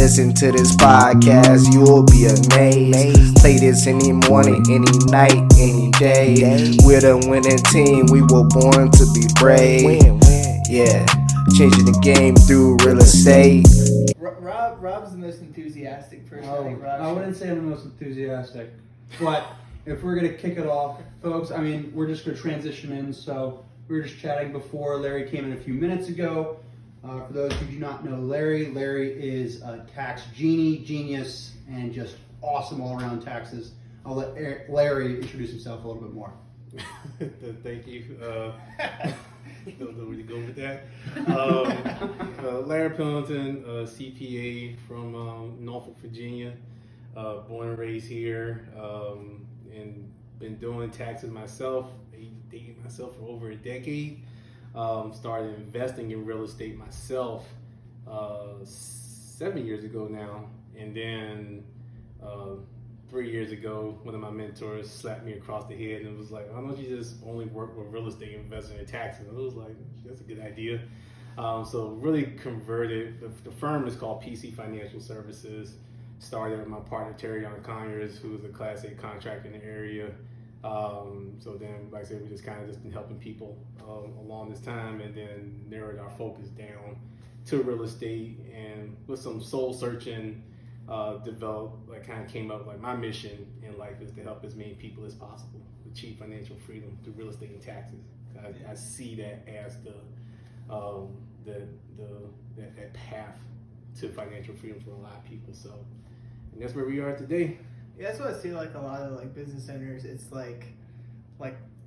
listen to this podcast, you will be amazed. Play this any morning, any night, any day. We're the winning team, we were born to be brave. Yeah, changing the game through real estate. Rob's the most enthusiastic person. I wouldn't say I'm the most enthusiastic, but if we're gonna kick it off, folks, I mean, we're just gonna transition in. So we were just chatting before Larry came in a few minutes ago. For those who do not know Larry is a tax genius, and just awesome all around taxes. I'll let Larry introduce himself a little bit more. Thank you. Don't know where to go with that. Larry Pindleton, CPA from Norfolk, Virginia. Born and raised here, and been doing taxes myself, dating myself for over a decade. Started investing in real estate myself 7 years ago now, and then 3 years ago, one of my mentors slapped me across the head and was like, "Why don't you just only work with real estate investing in taxes?" And I was like, "That's a good idea." So really converted. The firm is called PC Financial Services. Started with my partner Terry Conyers, who was a Class A contractor in the area. So then, like I said, we just kind of been helping people along this time, and then narrowed our focus down to real estate, and with some soul searching, kind of came up like my mission in life is to help as many people as possible achieve financial freedom through real estate and taxes. I see that as that path to financial freedom for a lot of people. So, and that's where we are today. Yeah, that's what I see. Like a lot of like business owners, it's like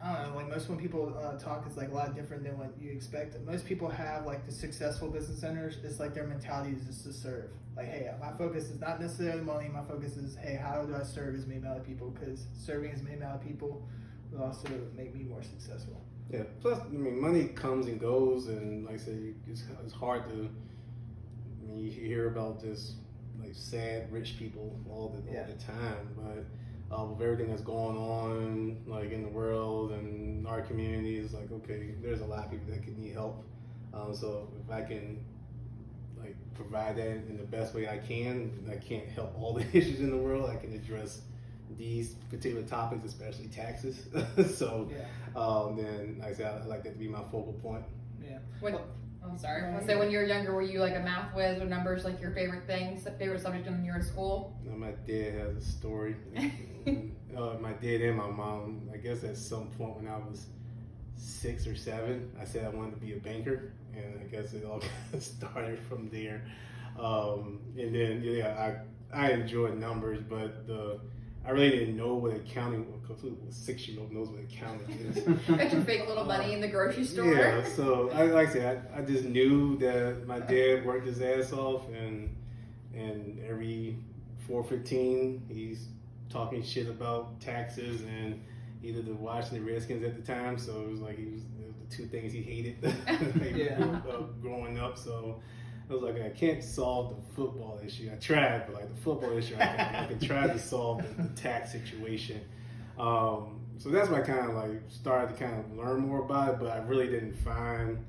I don't know. Like most when people talk, it's like a lot different than what you expect. Most people have like the successful business owners. It's like their mentality is just to serve. Like, hey, my focus is not necessarily money. My focus is, hey, how do I serve as many amount of people? Because serving as many amount of people will also make me more successful. Yeah. Plus, I mean, money comes and goes, and like I said, it's hard to. I mean, you hear about just like sad rich people all the time, but with everything that's going on like in the world and our community, it's like, okay, there's a lot of people that can need help. So if I can like provide that in the best way I can, I can't help all the issues in the world. I can address these particular topics, especially taxes. So then like I said, I like that to be my focal point. Yeah. I'm sorry. So when you were younger, were you like a math whiz? Were numbers like your favorite subject when you were in school? My dad has a story. My dad and my mom, I guess at some point when I was 6 or 7, I said I wanted to be a banker, and I guess it all started from there. And then I enjoyed numbers, but I really didn't know what accounting was, because a 6-year-old knows what accounting is. Got your fake little money in the grocery store. Yeah, so like I said, I just knew that my dad worked his ass off, and every 4:15 he's talking shit about taxes and either the Washington Redskins at the time. So it was like it was the two things he hated growing up. So I was like, I can't solve the football issue. I tried, but like the football issue, I can try to solve the tax situation. So that's why I kind of like started to kind of learn more about it, but I really didn't find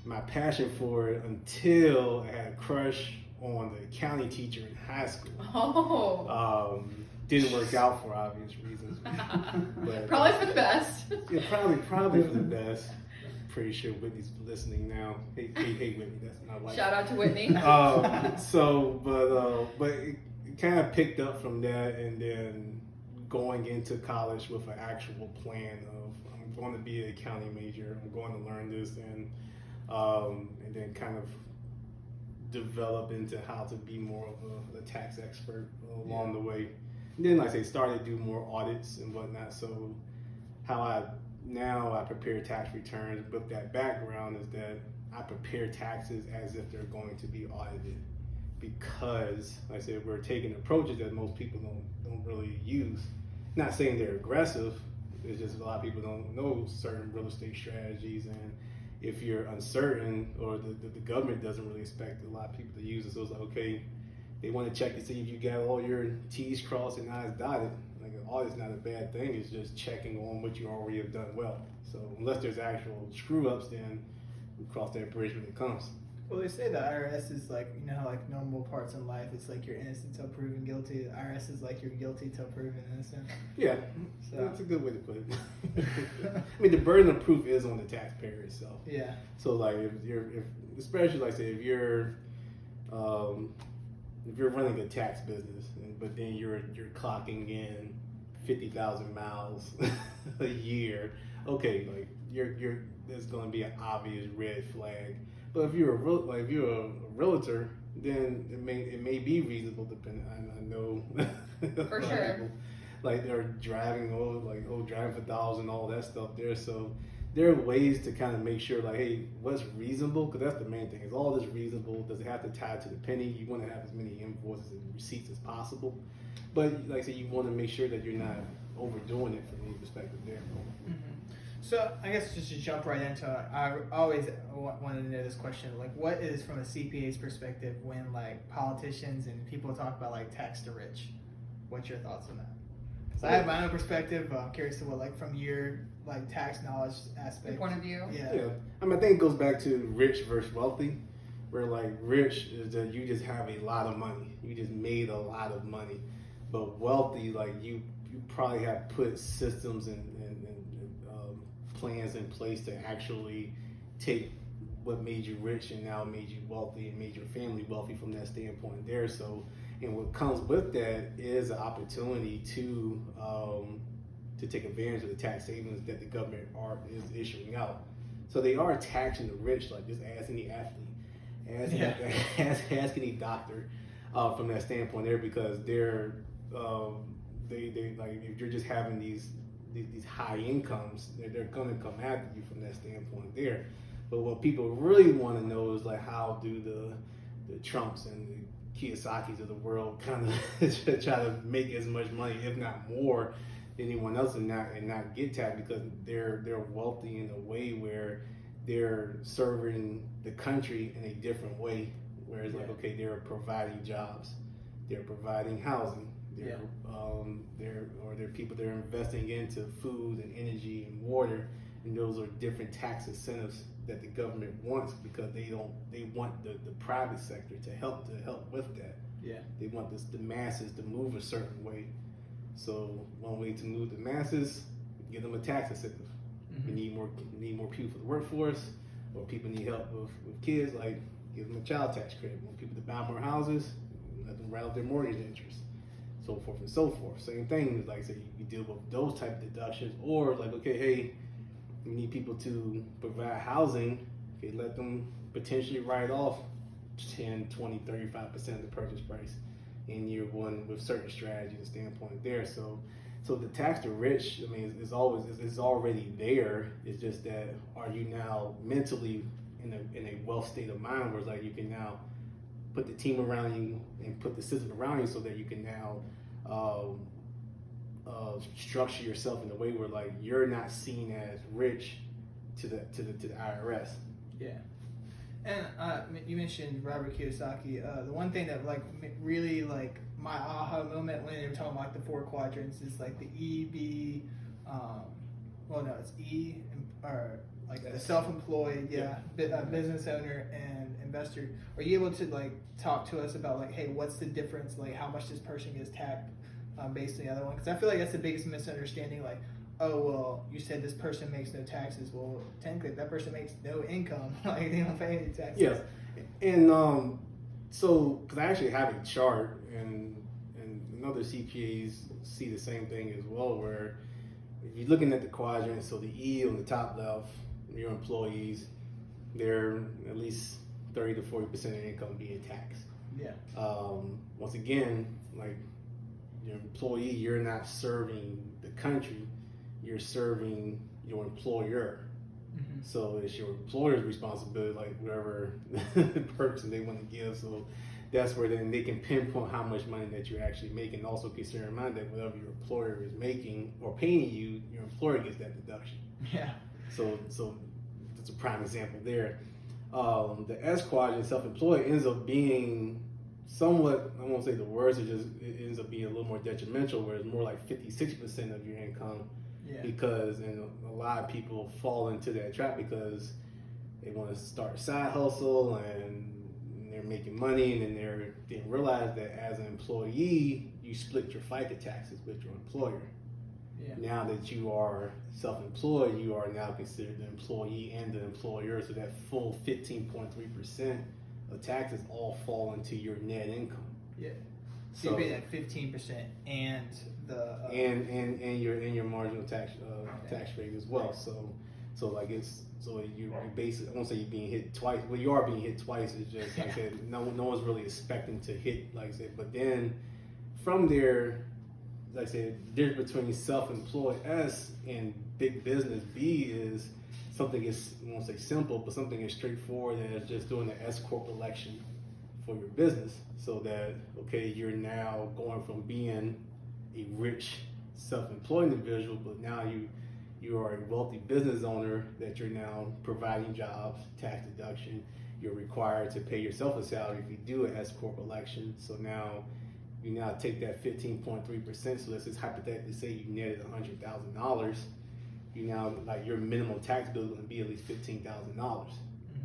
my passion for it until I had a crush on the accounting teacher in high school. Oh. Didn't work out for obvious reasons. But, probably for the best. Yeah, probably for the best. Pretty sure Whitney's listening now. Hey, Whitney, that's my wife. Shout out to Whitney. But it kind of picked up from that, and then going into college with an actual plan of I'm going to be an accounting major. I'm going to learn this, and then kind of develop into how to be more of a tax expert along the way. And then, like I say, started to do more audits and whatnot. So how I prepare tax returns with that background is that I prepare taxes as if they're going to be audited, because, like I said, we're taking approaches that most people don't really use. Not saying they're aggressive, it's just a lot of people don't know certain real estate strategies, and if you're uncertain or the government doesn't really expect a lot of people to use it, so it's like, okay, they want to check to see if you got all your T's crossed and I's dotted. Like, audit's not a bad thing, it's just checking on what you already have done well. So unless there's actual screw ups, then we cross that bridge when it comes. Well, they say the IRS is like, you know how like normal parts in life, it's like you're innocent till proven guilty. The IRS is like you're guilty till proven innocent. Yeah, So that's a good way to put it. I mean, the burden of proof is on the taxpayer itself. yeah, So like if especially like say if you're running a tax business, but then you're clocking in 50,000 miles a year, okay, like you're there's going to be an obvious red flag. But if you're a realtor, then it may be reasonable. Depending, I know For a lot of sure. people, like they're driving driving for dollars and all that stuff there. So there are ways to kind of make sure like, hey, what's reasonable? Because that's the main thing. Is all this reasonable? Does it have to tie to the penny? You want to have as many invoices and receipts as possible. But like I said, you want to make sure that you're not overdoing it from any perspective there. So I guess just to jump right into it, I always wanted to know this question: like, what is from a CPA's perspective when like politicians and people talk about like tax the rich? What's your thoughts on that? So I have my own perspective. I'm curious to what like from your like tax knowledge aspect. Your point of view. Yeah. Yeah, I mean, I think it goes back to rich versus wealthy, where like rich is that you just have a lot of money, you just made a lot of money, but wealthy, like you probably have put systems and plans in place to actually take what made you rich and now made you wealthy and made your family wealthy from that standpoint there. So, and what comes with that is an opportunity to take advantage of the tax savings that the government is issuing out. So they are taxing the rich, like just ask any athlete, ask any doctor from that standpoint there, because they like if you're just having these high incomes, they're going to come after you from that standpoint there. But what people really want to know is like, how do the Trumps and the Kiyosakis of the world kind of try to make as much money, if not more, than anyone else, and not get taxed, because they're wealthy in a way where they're serving the country in a different way. Whereas like, okay, they're providing jobs, they're providing housing. They're people that are investing into food and energy and water, and those are different tax incentives that the government wants, because they want the private sector to help with that. Yeah. They want the masses to move a certain way. So one way to move the masses, give them a tax incentive. We need more people for the workforce, or people need help with kids, like give them a child tax credit. Want people to buy more houses, let them write out their mortgage interest, so forth and so forth. Same thing, like I said, you deal with those type of deductions, or like, okay, hey, we need people to provide housing, okay, let them potentially write off 10, 20, 35% of the purchase price in year one with certain strategies and standpoint there. So the tax to rich, I mean, is already there. It's just that, are you now mentally in a wealth state of mind where it's like you can now put the team around you and put the system around you so that you can now structure yourself in a way where like you're not seen as rich to the IRS. Yeah. And you mentioned Robert Kiyosaki. The one thing that like really like my aha moment when they were talking about like the 4 quadrants is like the it's E, or like the self-employed, business owner and investor. Are you able to like talk to us about like, hey, what's the difference? Like how much this person gets taxed based on the other one? Because I feel like that's the biggest misunderstanding. Like, oh, well, you said this person makes no taxes. Well, technically, that person makes no income. Like, they don't pay any taxes. Yes. And so, because I actually have a chart, and other CPAs see the same thing as well, where if you're looking at the quadrants, so the E on the top left, your employees, they're at least 30 to 40% of their income being taxed. Yeah. Once again, like your employee, you're not serving the country, you're serving your employer. Mm-hmm. So it's your employer's responsibility, like whatever perks they want to give. So that's where then they can pinpoint how much money that you're actually making. Also consider in mind that whatever your employer is making or paying you, your employer gets that deduction. Yeah. So that's a prime example there. The S quadrant, self-employed, ends up being somewhat, I won't say the worst, it ends up being a little more detrimental, where it's more like 50-60% of your income. Yeah. Because, and a lot of people fall into that trap, because they want to start a side hustle and they're making money, and then they realize that as an employee, you split your FICA taxes with your employer. Yeah. Now that you are self-employed, you are now considered the employee and the employer, so that full 15.3% of taxes all fall into your net income. Yeah. So you pay that 15% and the and your marginal tax tax rate as well. So like you basically, I won't say you're being hit twice. Well, you are being hit twice. It's just like I said, no one's really expecting to hit, like I said. But then from there, like I said, difference between self-employed S and big business B is something is, I won't say simple, but something as straightforward as just doing the S corp election for your business, so that okay, you're now going from being a rich self-employed individual, but now you are a wealthy business owner that you're now providing jobs, tax deduction. You're required to pay yourself a salary if you do an S corp election. So now you now take that 15.3%. So let's just hypothetically say you netted $100,000. You now, like, your minimum tax bill is going to be at least $15,000.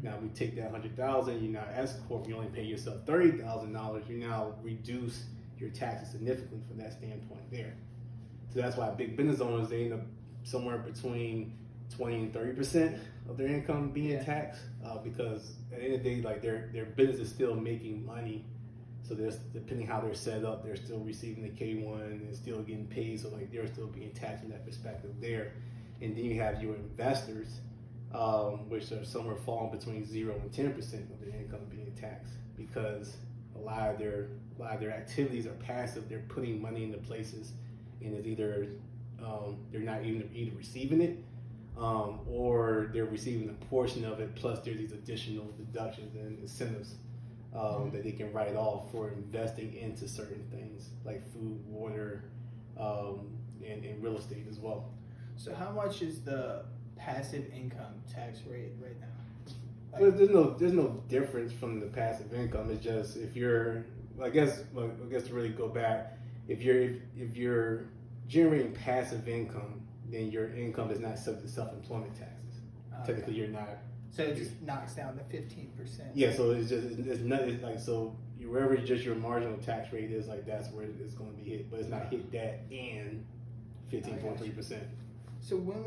Now we take that $100,000. You now S corp, you only pay yourself $30,000. You now reduce your taxes significantly from that standpoint there. So that's why big business owners, they end up somewhere between 20 and 30% of their income being taxed, because at the end of the day, like their business is still making money. So there's, depending how they're set up, they're still receiving the K1 and still getting paid. So like they're still being taxed from that perspective there. And then you have your investors, which are somewhere falling between 0 and 10% of their income being taxed, because a lot of their activities are passive. They're putting money into places, and it's either they're not even either receiving it, or they're receiving a portion of it, plus there's these additional deductions and incentives that they can write off for investing into certain things like food, water, and real estate as well. So how much is the passive income tax rate right now? Well, there's no difference from the passive income. It's just if you're, I guess to really go back, if you're generating passive income, then your income is not subject to self-employment taxes. Technically, you're not. So it just knocks down to 15%. Yeah. So it's not, it's like, so wherever just your marginal tax rate is, like that's where it's going to be hit, but it's not hit that and 15.3%. So when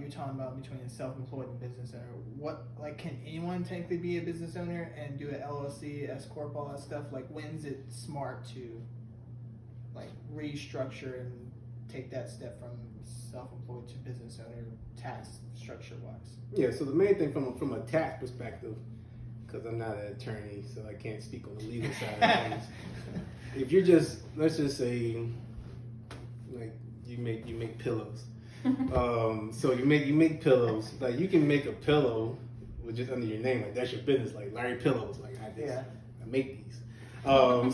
you're talking about between a self-employed and business owner, what, like, can anyone technically be a business owner and do an LLC, S corp, all that stuff? Like, when's it smart to like restructure and take that step from self-employed to business owner, tax structure wise? Yeah. So the main thing from a tax perspective, because I'm not an attorney, so I can't speak on the legal side of things. If you're just, let's just say, like you make pillows. So you make pillows. Like you can make a pillow with just under your name, like that's your business, like Larry Pillows. Like I make these. But you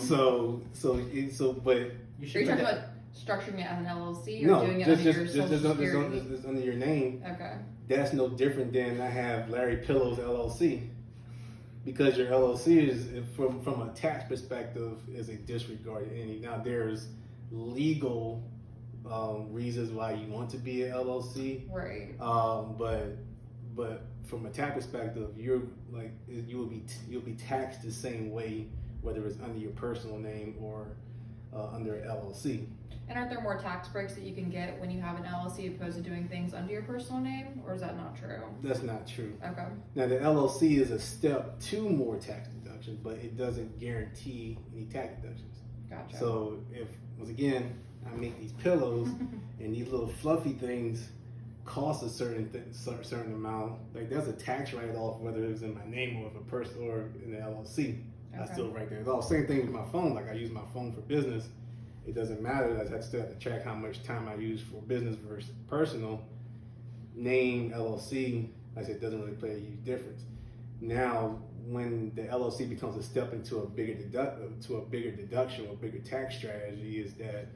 should. Are you talking about structuring it as an LLC or no, doing it just, under your Social Security? Just under your name. Okay. That's no different than I have Larry Pillows LLC, because your LLC is, from a tax perspective, is a disregarded entity. Now there's legal reasons why you want to be an LLC, right? But from a tax perspective, you'll be taxed the same way, whether it's under your personal name or under an LLC. And aren't there more tax breaks that you can get when you have an LLC opposed to doing things under your personal name, or is that not true? That's not true. Okay. Now the LLC is a step to more tax deductions, but it doesn't guarantee any tax deductions. Gotcha. So if, once again, I make these pillows and these little fluffy things cost a certain amount, like there's a tax write-off whether it was in my name or if a person or in the LLC. Okay. I still write that off. Same thing with my phone. Like I use my phone for business. It doesn't matter. I still have to track how much time I use for business versus personal. Name, LLC, like I said, doesn't really play a huge difference. Now, when the LLC becomes a step into a bigger deduction or bigger tax strategy, is that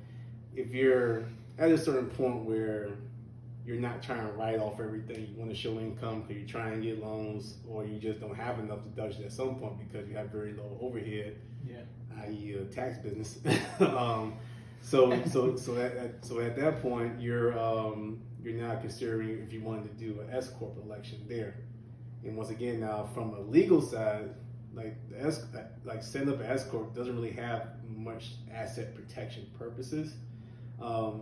if you're at a certain point where you're not trying to write off everything, you want to show income because you're trying to get loans, or you just don't have enough deduction at some point because you have very low overhead, i.e. tax business. So at that point, you're now considering if you wanted to do an S corp election there. And once again, now from a legal side, like setting up an S corp doesn't really have much asset protection purposes.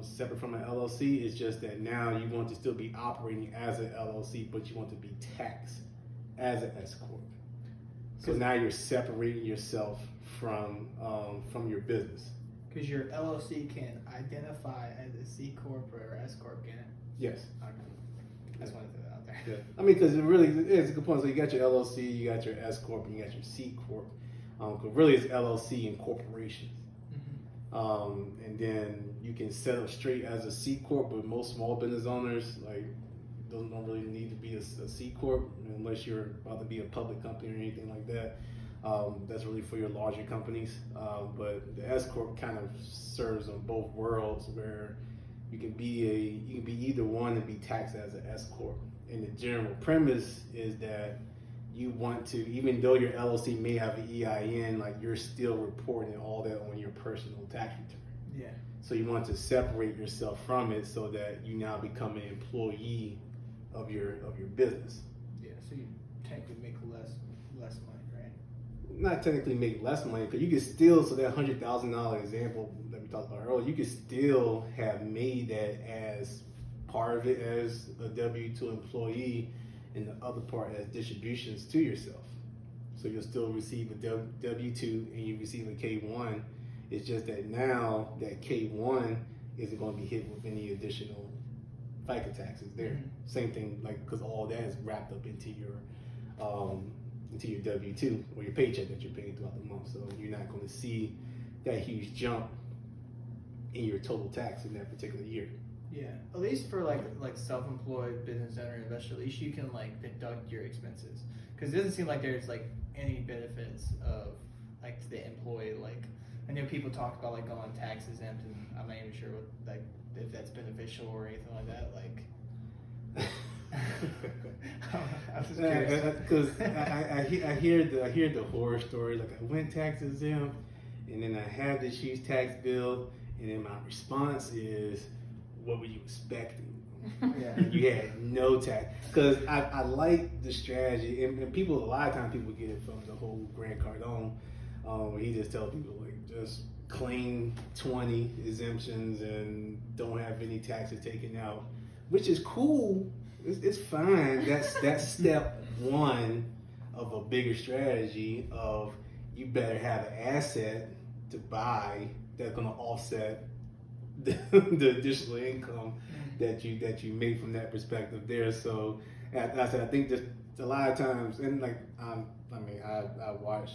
Separate from an LLC, it's just that now you want to still be operating as an LLC, but you want to be taxed as an S corp. So now you're separating yourself from your business. Because your LLC can identify as a C corp or S corp, can it? Yes. Okay. I just wanted to throw that out there. Yeah. I mean, because it really is a good point. So you got your LLC, you got your S corp, and you got your C corp. Because really, it's LLC and corporation. And then you can set up straight as a C corp, but most small business owners don't really need to be a C corp unless you're about to be a public company or anything like that. That's really for your larger companies. But the S corp kind of serves on both worlds, where you can be either one and be taxed as an S corp. And the general premise is that you want to, even though your LLC may have an EIN, like you're still reporting all that on your personal tax return. Yeah. So you want to separate yourself from it so that you now become an employee of your business. Yeah. So you technically make less money, right? Not technically make less money, because you could still, so that $100,000 example that we talked about earlier, you could still have made that as part of it as a W-2 employee, and the other part as distributions to yourself. So you'll still receive a W-2 and you receive a K-1. It's just that now that K-1 isn't going to be hit with any additional FICA taxes there. Mm-hmm. Same thing, because all that is wrapped up into your W-2 or your paycheck that you're paying throughout the month. So you're not going to see that huge jump in your total tax in that particular year. Yeah, at least for like self-employed business owner investor, at least you can deduct your expenses, because it doesn't seem like there's any benefits of to the employee. I know people talk about going tax exempt, and I'm not even sure what if that's beneficial or anything like that. I was just curious. Because I hear the horror stories. I went tax exempt, and then I have this huge tax bill, and then my response is, what were you expecting? Yeah. You had no tax. Because I like the strategy, and people, a lot of times people get it from the whole Grant Cardone, where he just tells people just claim 20 exemptions and don't have any taxes taken out, which is cool. It's fine. That's step one of a bigger strategy of you better have an asset to buy that's going to offset the additional income that you make from that perspective there. So as I said, I think just a lot of times, and I watch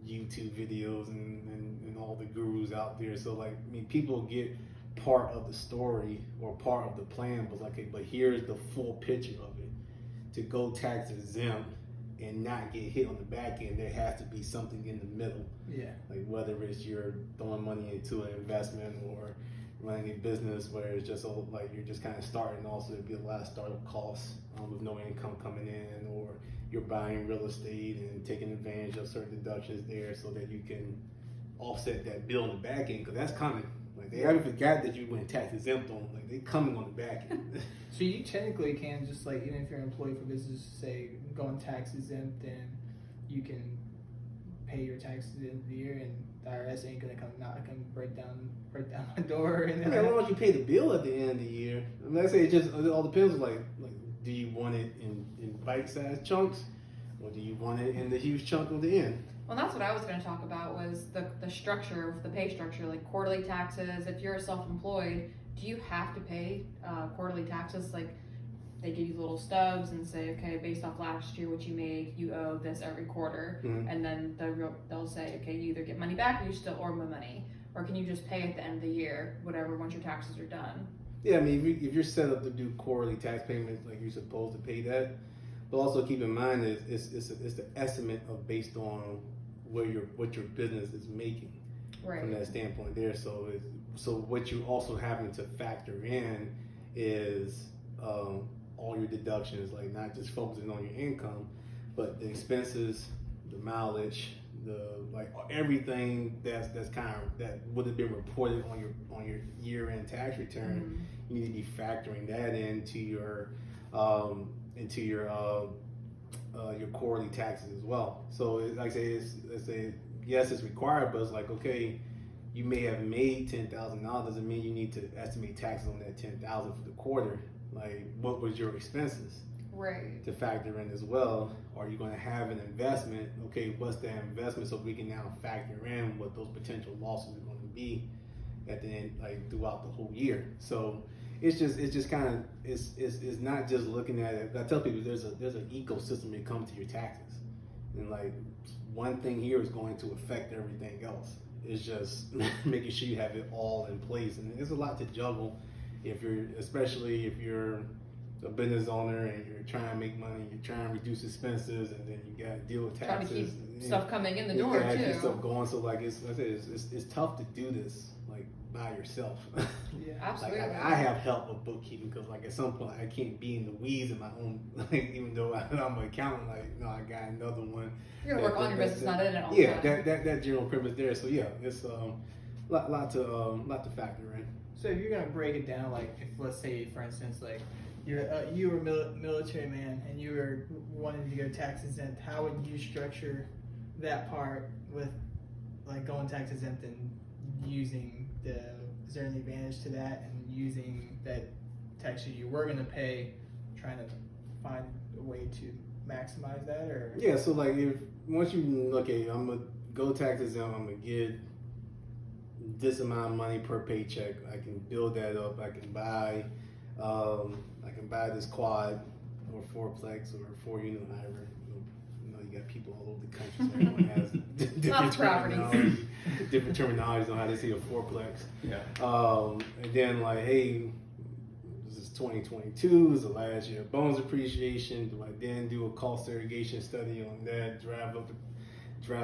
YouTube videos and all the gurus out there. So people get part of the story or part of the plan, but here's the full picture of it. To go tax exempt and not get hit on the back end, there has to be something in the middle. Yeah. Whether it's you're throwing money into an investment or running a business where it's just you're just kind of starting. Also, there'd be a lot of startup costs with no income coming in, or you're buying real estate and taking advantage of certain deductions there so that you can offset that bill on the back end, because that's coming. They haven't forgot that you went tax exempt on. They coming on the back end. So you technically can just even if you're an employee for business, say going tax exempt, and you can pay your taxes at the end of the year, and the IRS ain't gonna come break down my door. And as long as you pay the bill at the end of the year. Let's say it all depends. Do you want it in bite-sized chunks, or do you want it in the huge chunk of the end? Well, that's what I was going to talk about, was the structure of the pay structure, quarterly taxes. If you're self-employed, do you have to pay quarterly taxes? They give you little stubs and say, okay, based off last year what you made, you owe this every quarter. Mm-hmm. And then they'll say, okay, you either get money back or you still owe money, or can you just pay at the end of the year, whatever, once your taxes are done? Yeah, I mean, if you're set up to do quarterly tax payments, you're supposed to pay that. But also keep in mind it's the estimate of based on what your business is making, right, from that standpoint there. So what you're also having to factor in is all your deductions, not just focusing on your income, but the expenses, the mileage, everything that would have been reported on your year-end tax return. Mm-hmm. You need to be factoring that into your your quarterly taxes as well. So like I say, yes, it's required, but it's like, okay, you may have made $10,000. Doesn't mean you need to estimate taxes on that $10,000 for the quarter. Like, what was your expenses? Right. To factor in as well. Are you going to have an investment? Okay, what's that investment? So we can now factor in what those potential losses are going to be at the end, like throughout the whole year. So it's just kind of it's not just looking at it. I tell people there's an ecosystem when it comes to your taxes, and like one thing here is going to affect everything else. It's just making sure you have it all in place, and there's a lot to juggle especially if you're a business owner and you're trying to make money, you're trying to reduce expenses, and then you got to deal with taxes. Trying to keep stuff coming in the door you gotta too. keep stuff going. So like it's tough to do this like by yourself. Yeah, absolutely. Like I have help with bookkeeping because like at some point I can't be in the weeds in my own. Like even though I'm an accountant, like no, I got another one. You're gonna work on your business, not in it all the Yeah, time. that general premise there. So yeah, it's lot to factor in. So if you're gonna break it down, like if let's say for instance, like you were a military man and you were wanting to go tax exempt, how would you structure that part with like going tax exempt and using is there any advantage to that and using that tax you were gonna pay, trying to find a way to maximize that? Or Yeah, so like once you look at it, I'm gonna go tax exempt, I'm gonna get this amount of money per paycheck. I can build that up. I can buy this quad or fourplex or 4-unit, whatever. You know, you got people all over the country, so everyone has different terminology. Different terminologies on how they say a fourplex. Yeah. And then like, hey, this is 2022. This is the last year of bonus appreciation. Do I then do a cost segregation study on that? Drive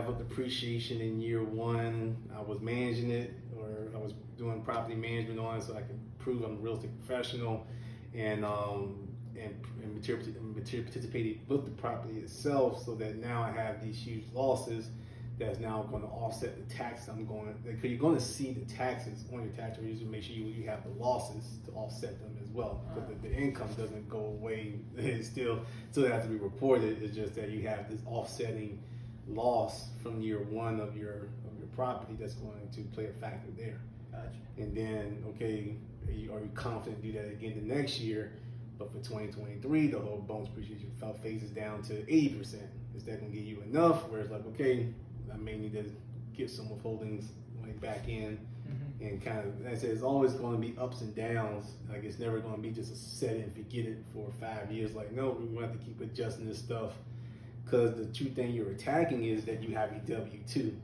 up depreciation in year one. I was managing it, or I was doing property management on it, so I can prove I'm a real estate professional, and material participated with the property itself, so that now I have these huge losses that's now going to offset the taxes because you're going to see the taxes on your tax return. You make sure you have the losses to offset them as well, because the income doesn't go away. It still has to be reported. It's just that you have this offsetting loss from year one of your property that's going to play a factor there. Gotcha. And then, okay, are you confident to do that again the next year? But for 2023, the whole bonus appreciation phases down to 80%. Is that going to give you enough? Where it's like, okay, I may need to get some withholdings like back in, and kind of, like I said, it's always going to be ups and downs. Like it's never going to be just a set it and forget it for 5 years. Like no, we're going to have to keep adjusting this stuff. Because the true thing you're attacking is that you have a W-2.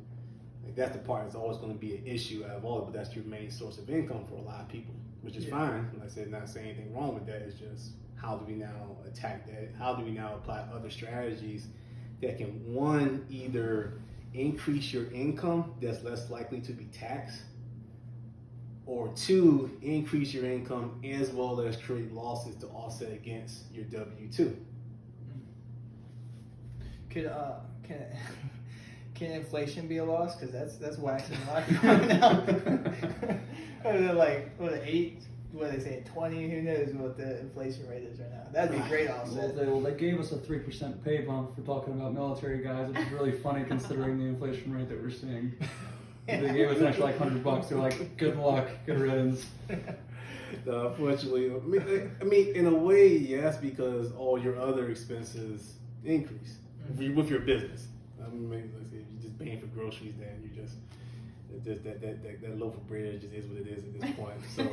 Like that's the part that's always going to be an issue out of all of it, but that's your main source of income for a lot of people, which is fine. Like I said, not saying anything wrong with that. It's just how do we now attack that? How do we now apply other strategies that can, one, either increase your income that's less likely to be taxed, or two, increase your income as well as create losses to offset against your W-2. Can inflation be a loss? Because that's waxing a lot right now. What is it like? What 8? What are they saying? 20? Who knows what the inflation rate is right now? That'd be a great offset. Well, they gave us a 3% pay bump for talking about military guys, which is really funny considering the inflation rate that we're seeing. They gave us actually like $100. They're like, good luck, good riddance. Unfortunately, I mean, in a way, yes, because all your other expenses increase with your business. I mean, let's say if you're just paying for groceries, then you just that loaf of bread just is what it is at this point. So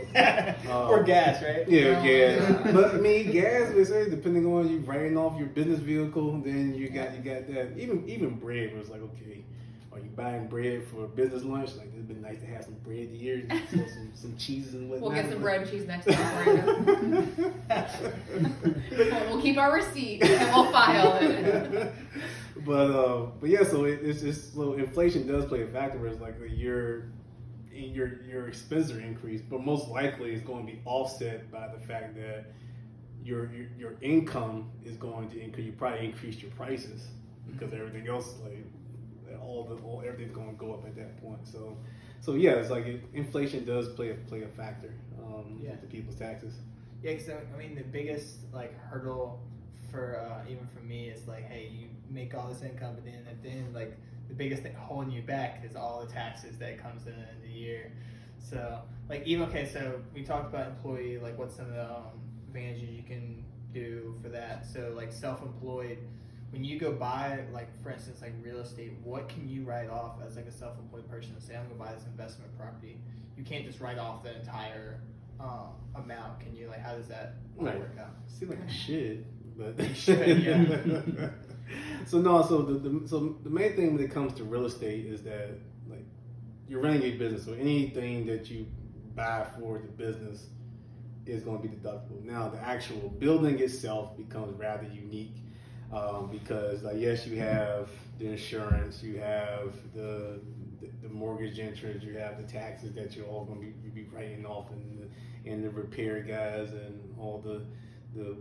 or gas, right? Yeah, gas. But I mean, gas, depending on you writing off your business vehicle, then you got that. Even bread was like, okay, are you buying bread for business lunch? Like it'd been nice to have some bread here, some cheeses and whatnot. We'll get some bread and cheese next time for you. We'll keep our receipt and we'll file it. But yeah, so it's just, so inflation does play a factor where it's like your expenses are increased, but most likely it's going to be offset by the fact that your income is going to increase. You probably increased your prices because everything else, like everything's going to go up at that point. So yeah, it's like inflation does play a factor to people's taxes. Yeah, because I mean the biggest like hurdle for even for me, it's like, hey, you make all this income, but then at the end, like the biggest thing holding you back is all the taxes that comes in the year. So like even okay, so we talked about employee, like what's some of the advantages you can do for that. So like self-employed, when you go buy, like for instance, like real estate, what can you write off as like a self-employed person and say, I'm gonna buy this investment property? You can't just write off the entire amount. Can you, like, how does that work out? Seems like I should, but You should, yeah. So the main thing when it comes to real estate is that like you're running a business, so anything that you buy for the business is going to be deductible. Now the actual building itself becomes rather unique because like yes, you have the insurance, you have the mortgage interest, you have the taxes that you're all going to be writing off, and the repair guys and all the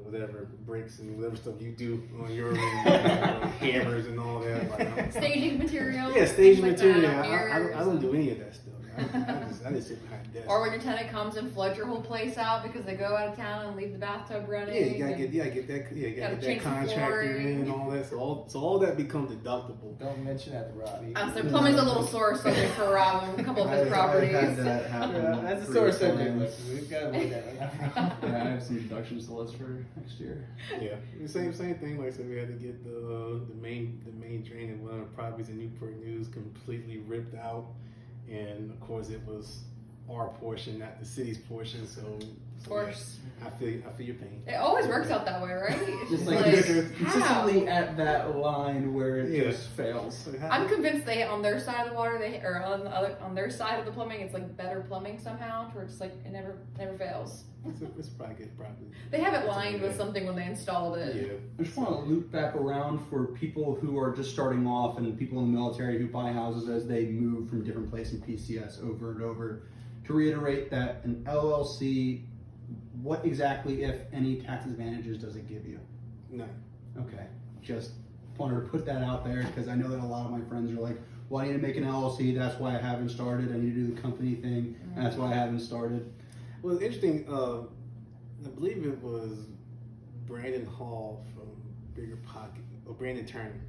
whatever bricks and whatever stuff you do on your hammers and all that. Like, Staging material. yeah, staging like material. that, I don't do any of that stuff. I just sit behind the desk. Or when your tenant comes and floods your whole place out because they go out of town and leave the bathtub running. Yeah, you gotta get that contractor in and all that. So all that becomes deductible. Don't mention that to Robbie. So plumbing's a little sore subject for Rob on a couple of his properties. I've had that happen. Yeah, that's a three sore or subject. times. We've got to avoid that. Yeah, I have some deductions to list for next year. Yeah, the same thing. Like I said, we had to get the main drain in one of the properties in Newport News completely ripped out, and of course it was our portion, not the city's portion. So Of course. I feel your pain. It always works out that way, right? It's Just like, like how? consistently at that line where it Yeah. just fails. I'm convinced they on their side of the water, or on their side of the plumbing, it's like better plumbing somehow, where it's like it never fails. It's probably good, probably. They have it lined with something when they installed it. Yeah. I just want to loop back around for people who are just starting off and people in the military who buy houses as they move from different places in PCS over and over. To reiterate that an LLC, what exactly, if any, tax advantages does it give you? None. Okay, just wanted to put that out there because I know that a lot of my friends are like, well, I need to make an LLC, that's why I haven't started. I need to do the company thing, and that's why I haven't started. Well, it's interesting. I believe it was Brandon Hall from Bigger Pockets, or Brandon Turner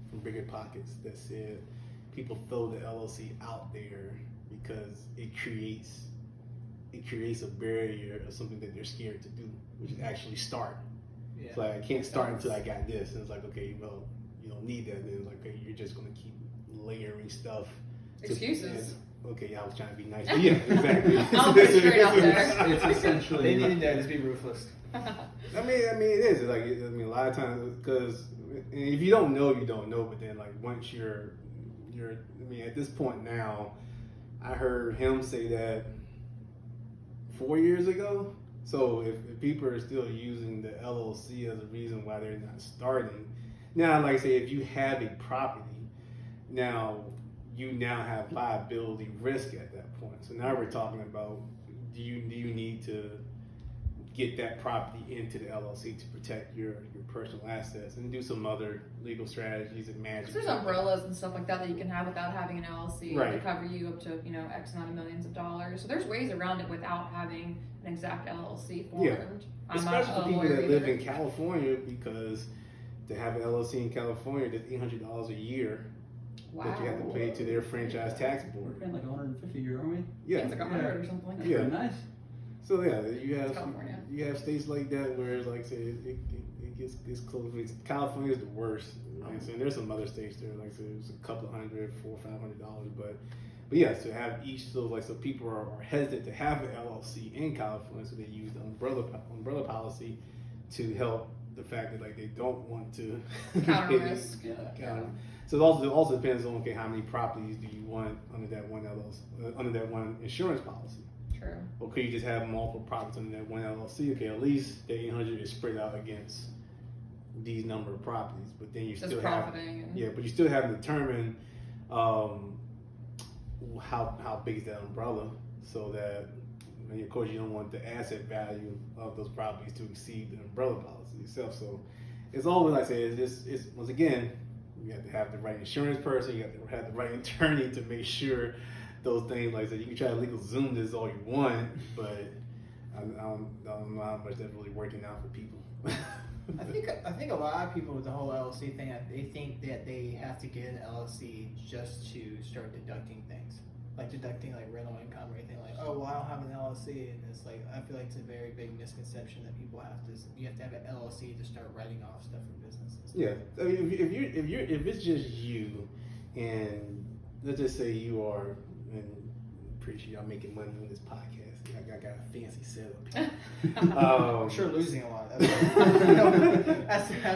from Bigger Pockets, that said people throw the LLC out there because it creates a barrier of something that they're scared to do, which is actually start. Yeah. It's like I can't start until I got this, and it's like, okay, well, you don't need that. Then it's like, okay, you're just gonna keep layering stuff. Excuses. Okay, yeah, I was trying to be nice. But yeah, exactly. I'll put it straight out there. It's essentially They need to know, just be ruthless. I mean, it is. It's like, I mean, a lot of times, because if you don't know, you don't know. But then, like, once you're, I mean, at this point now, I heard him say that 4 years ago. So if people are still using the LLC as a reason why they're not starting, now, like I say, if you have a property, now you now have liability risk at that point. So now we're talking about, do you need to get that property into the LLC to protect your personal assets and do some other legal strategies and management. There's umbrellas and stuff like that you can have without having an LLC to Right. cover you up to X amount of millions of dollars. So there's ways around it without having an exact LLC formed. Yeah. I'm not Especially a for people lawyer that live either. in California, because to have an LLC in California, that's $800 a year that you have to pay to their franchise tax We're board. paying like 150 a year, aren't we? Yeah. It's like 100 or something. That's Yeah. pretty nice. So yeah, you have California. you have states like that where, like I say, it gets close. California is the worst. Like I said, there's some other states there, like I said, it's a couple of $100, $400-$500, but yeah, to have each of those, like, so people are hesitant to have an LLC in California, so they use the umbrella policy to help the fact that, like, they don't want to Counter risk. Yeah. So it also depends on, okay, how many properties do you want under that one LLC, under that one insurance policy? True. Or could you just have multiple properties under that one LLC? Okay, at least the 800 is spread out against these number of properties, but then you Just still profiting. have, but you still have to determine how big is that umbrella, so that, and of course, you don't want the asset value of those properties to exceed the umbrella policy itself. So it's always, like I say, it's once again, you have to have the right insurance person, you have to have the right attorney to make sure those things, like I said, you can try to legal zoom this all you want, but I don't know how much that's really working out for people. I think a lot of people with the whole LLC thing, they think that they have to get an LLC just to start deducting things, like deducting like rental income or anything. Like, oh well, I don't have an LLC, and it's like I feel like it's a very big misconception that people have to. You have to have an LLC to start writing off stuff for businesses. Yeah, I mean, if it's just you, and let's just say you are, and pretty sure y'all making money on this podcast. I got a fancy setup here. I'm sure losing a lot. That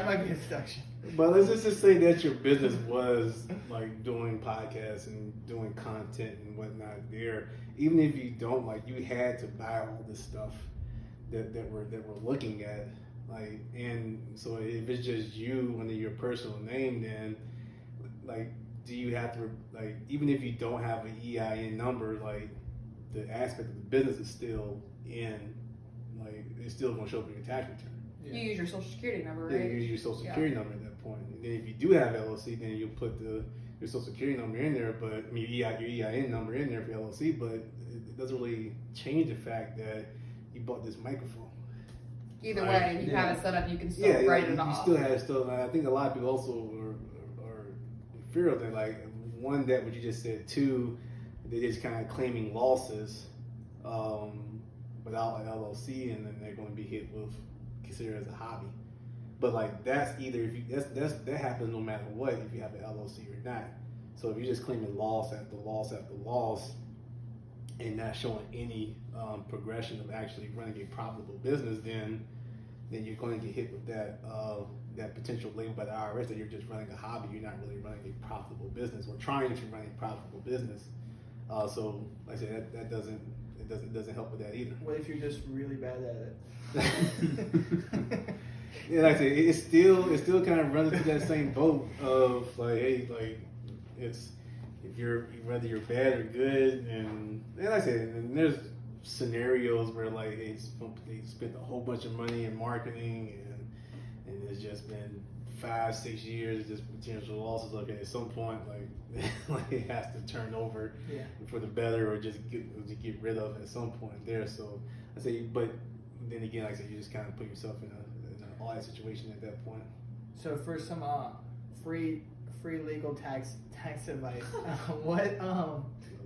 might be a deduction. But let's just say that your business was like doing podcasts and doing content and whatnot there. Even if you don't, like, you had to buy all this stuff that we're looking at. Like, and so if it's just you under your personal name, then like, do you have to, like, even if you don't have an EIN number, like, the aspect of the business is still in, like, it's still going to show up in your tax return. You use your social security number, Yeah, right? you use your social security number at that point. And then if you do have LLC, then you put your social security number in there, but I mean, your EIN number in there for LLC, but it doesn't really change the fact that you bought this microphone. Either Right. way, if you have it set up, you can still write it you off. still have stuff. I think a lot of people also are fear of that. Like, one, that what you just said. Two, they're just kind of claiming losses without an LLC, and then they're going to be hit with, considered as a hobby. But like, that's either, if you that happens no matter what, if you have an LLC or not. So if you're just claiming loss after loss after loss, and not showing any progression of actually running a profitable business, then you're going to get hit with that potential label by the IRS that you're just running a hobby. You're not really running a profitable business, or trying to run a profitable business. So, like I said, that doesn't help with that either. What if you're just really bad at it? Yeah, like I said, it still kind of runs into that same boat of like, hey, like, it's, if you're, whether you're bad or good, and like I said, and there's scenarios where like, hey, they spent a whole bunch of money in marketing, and it's just been 5-6 years just potential losses. Okay, at some point, like it has to turn over for the better, or just get rid of at some point there. So I say, but then again, like I said, you just kind of put yourself in an odd situation at that point. So for some free legal tax advice, what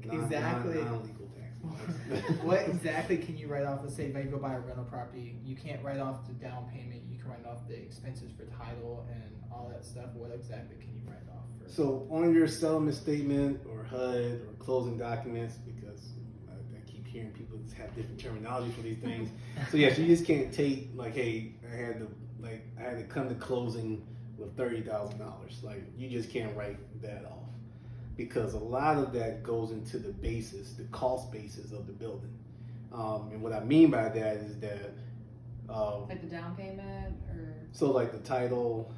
exactly? Non-legal tax. What exactly can you write off? Let's say if I go buy a rental property, you can't write off the down payment. You can write off the expenses for title and all that stuff. What exactly can you write off? So on your settlement statement or HUD or closing documents, because I keep hearing people have different terminology for these things. So yes, you just can't take like, hey, I had to come to closing with $30,000. Like, you just can't write that off, because a lot of that goes into the basis, the cost basis of the building. And what I mean by that is that Like the down payment, or so like the title,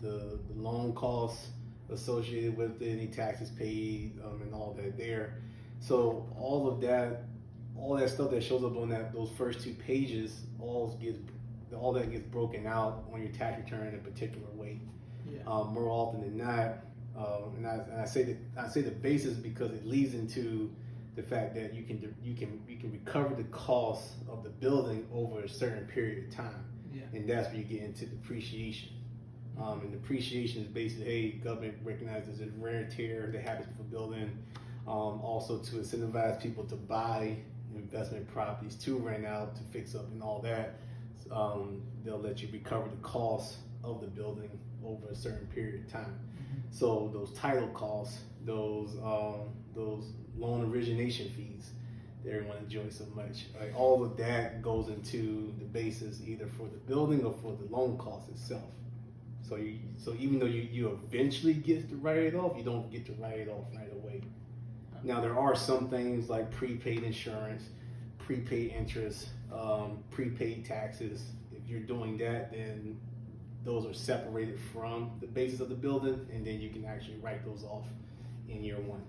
the loan costs associated with it, any taxes paid, and all that there. So all that stuff that shows up on those first 2 pages, all that gets broken out on your tax return in a particular way. Yeah. More often than not, and I say the basis because it leads into the fact that you can recover the cost of the building over a certain period of time. Yeah. And that's where you get into depreciation. And depreciation is basically, hey, government recognizes a rare tear that happens with a building. Also to incentivize people to buy investment properties to rent out, to fix up and all that. They'll let you recover the cost of the building over a certain period of time. Mm-hmm. So those title costs, those loan origination fees that everyone enjoys so much, like, all of that goes into the basis either for the building or for the loan cost itself. So even though you eventually get to write it off, you don't get to write it off right away. Now there are some things like prepaid insurance, prepaid interest, prepaid taxes. If you're doing that, then those are separated from the basis of the building, and then you can actually write those off in year one.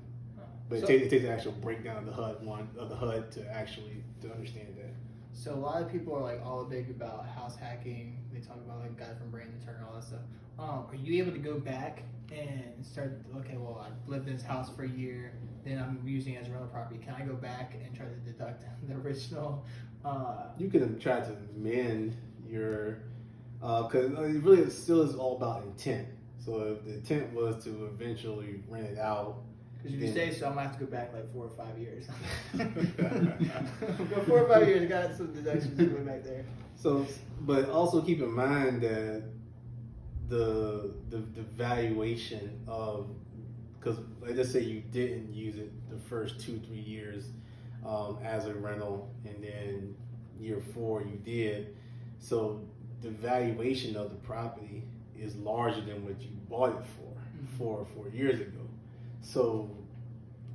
But it takes an actual breakdown of the HUD to understand that. So a lot of people are like all big about house hacking. They talk about like guy from Brandon Turner, all that stuff. Are you able to go back and start? Okay, well, I lived in this house for a year. Then I'm using it as a rental property. Can I go back and try to deduct the original? You can try to amend You're because it really still is all about intent. So if the intent was to eventually rent it out, Because if you then- say so, I'm gonna have to go back like 4 or 5 years. Go 4 or 5 years, I got some deductions way back there. So, but also keep in mind that the valuation of, because like, let's say you didn't use it the first 2-3 years as a rental, and then year 4 you did, so the valuation of the property is larger than what you bought it for 4 years ago. So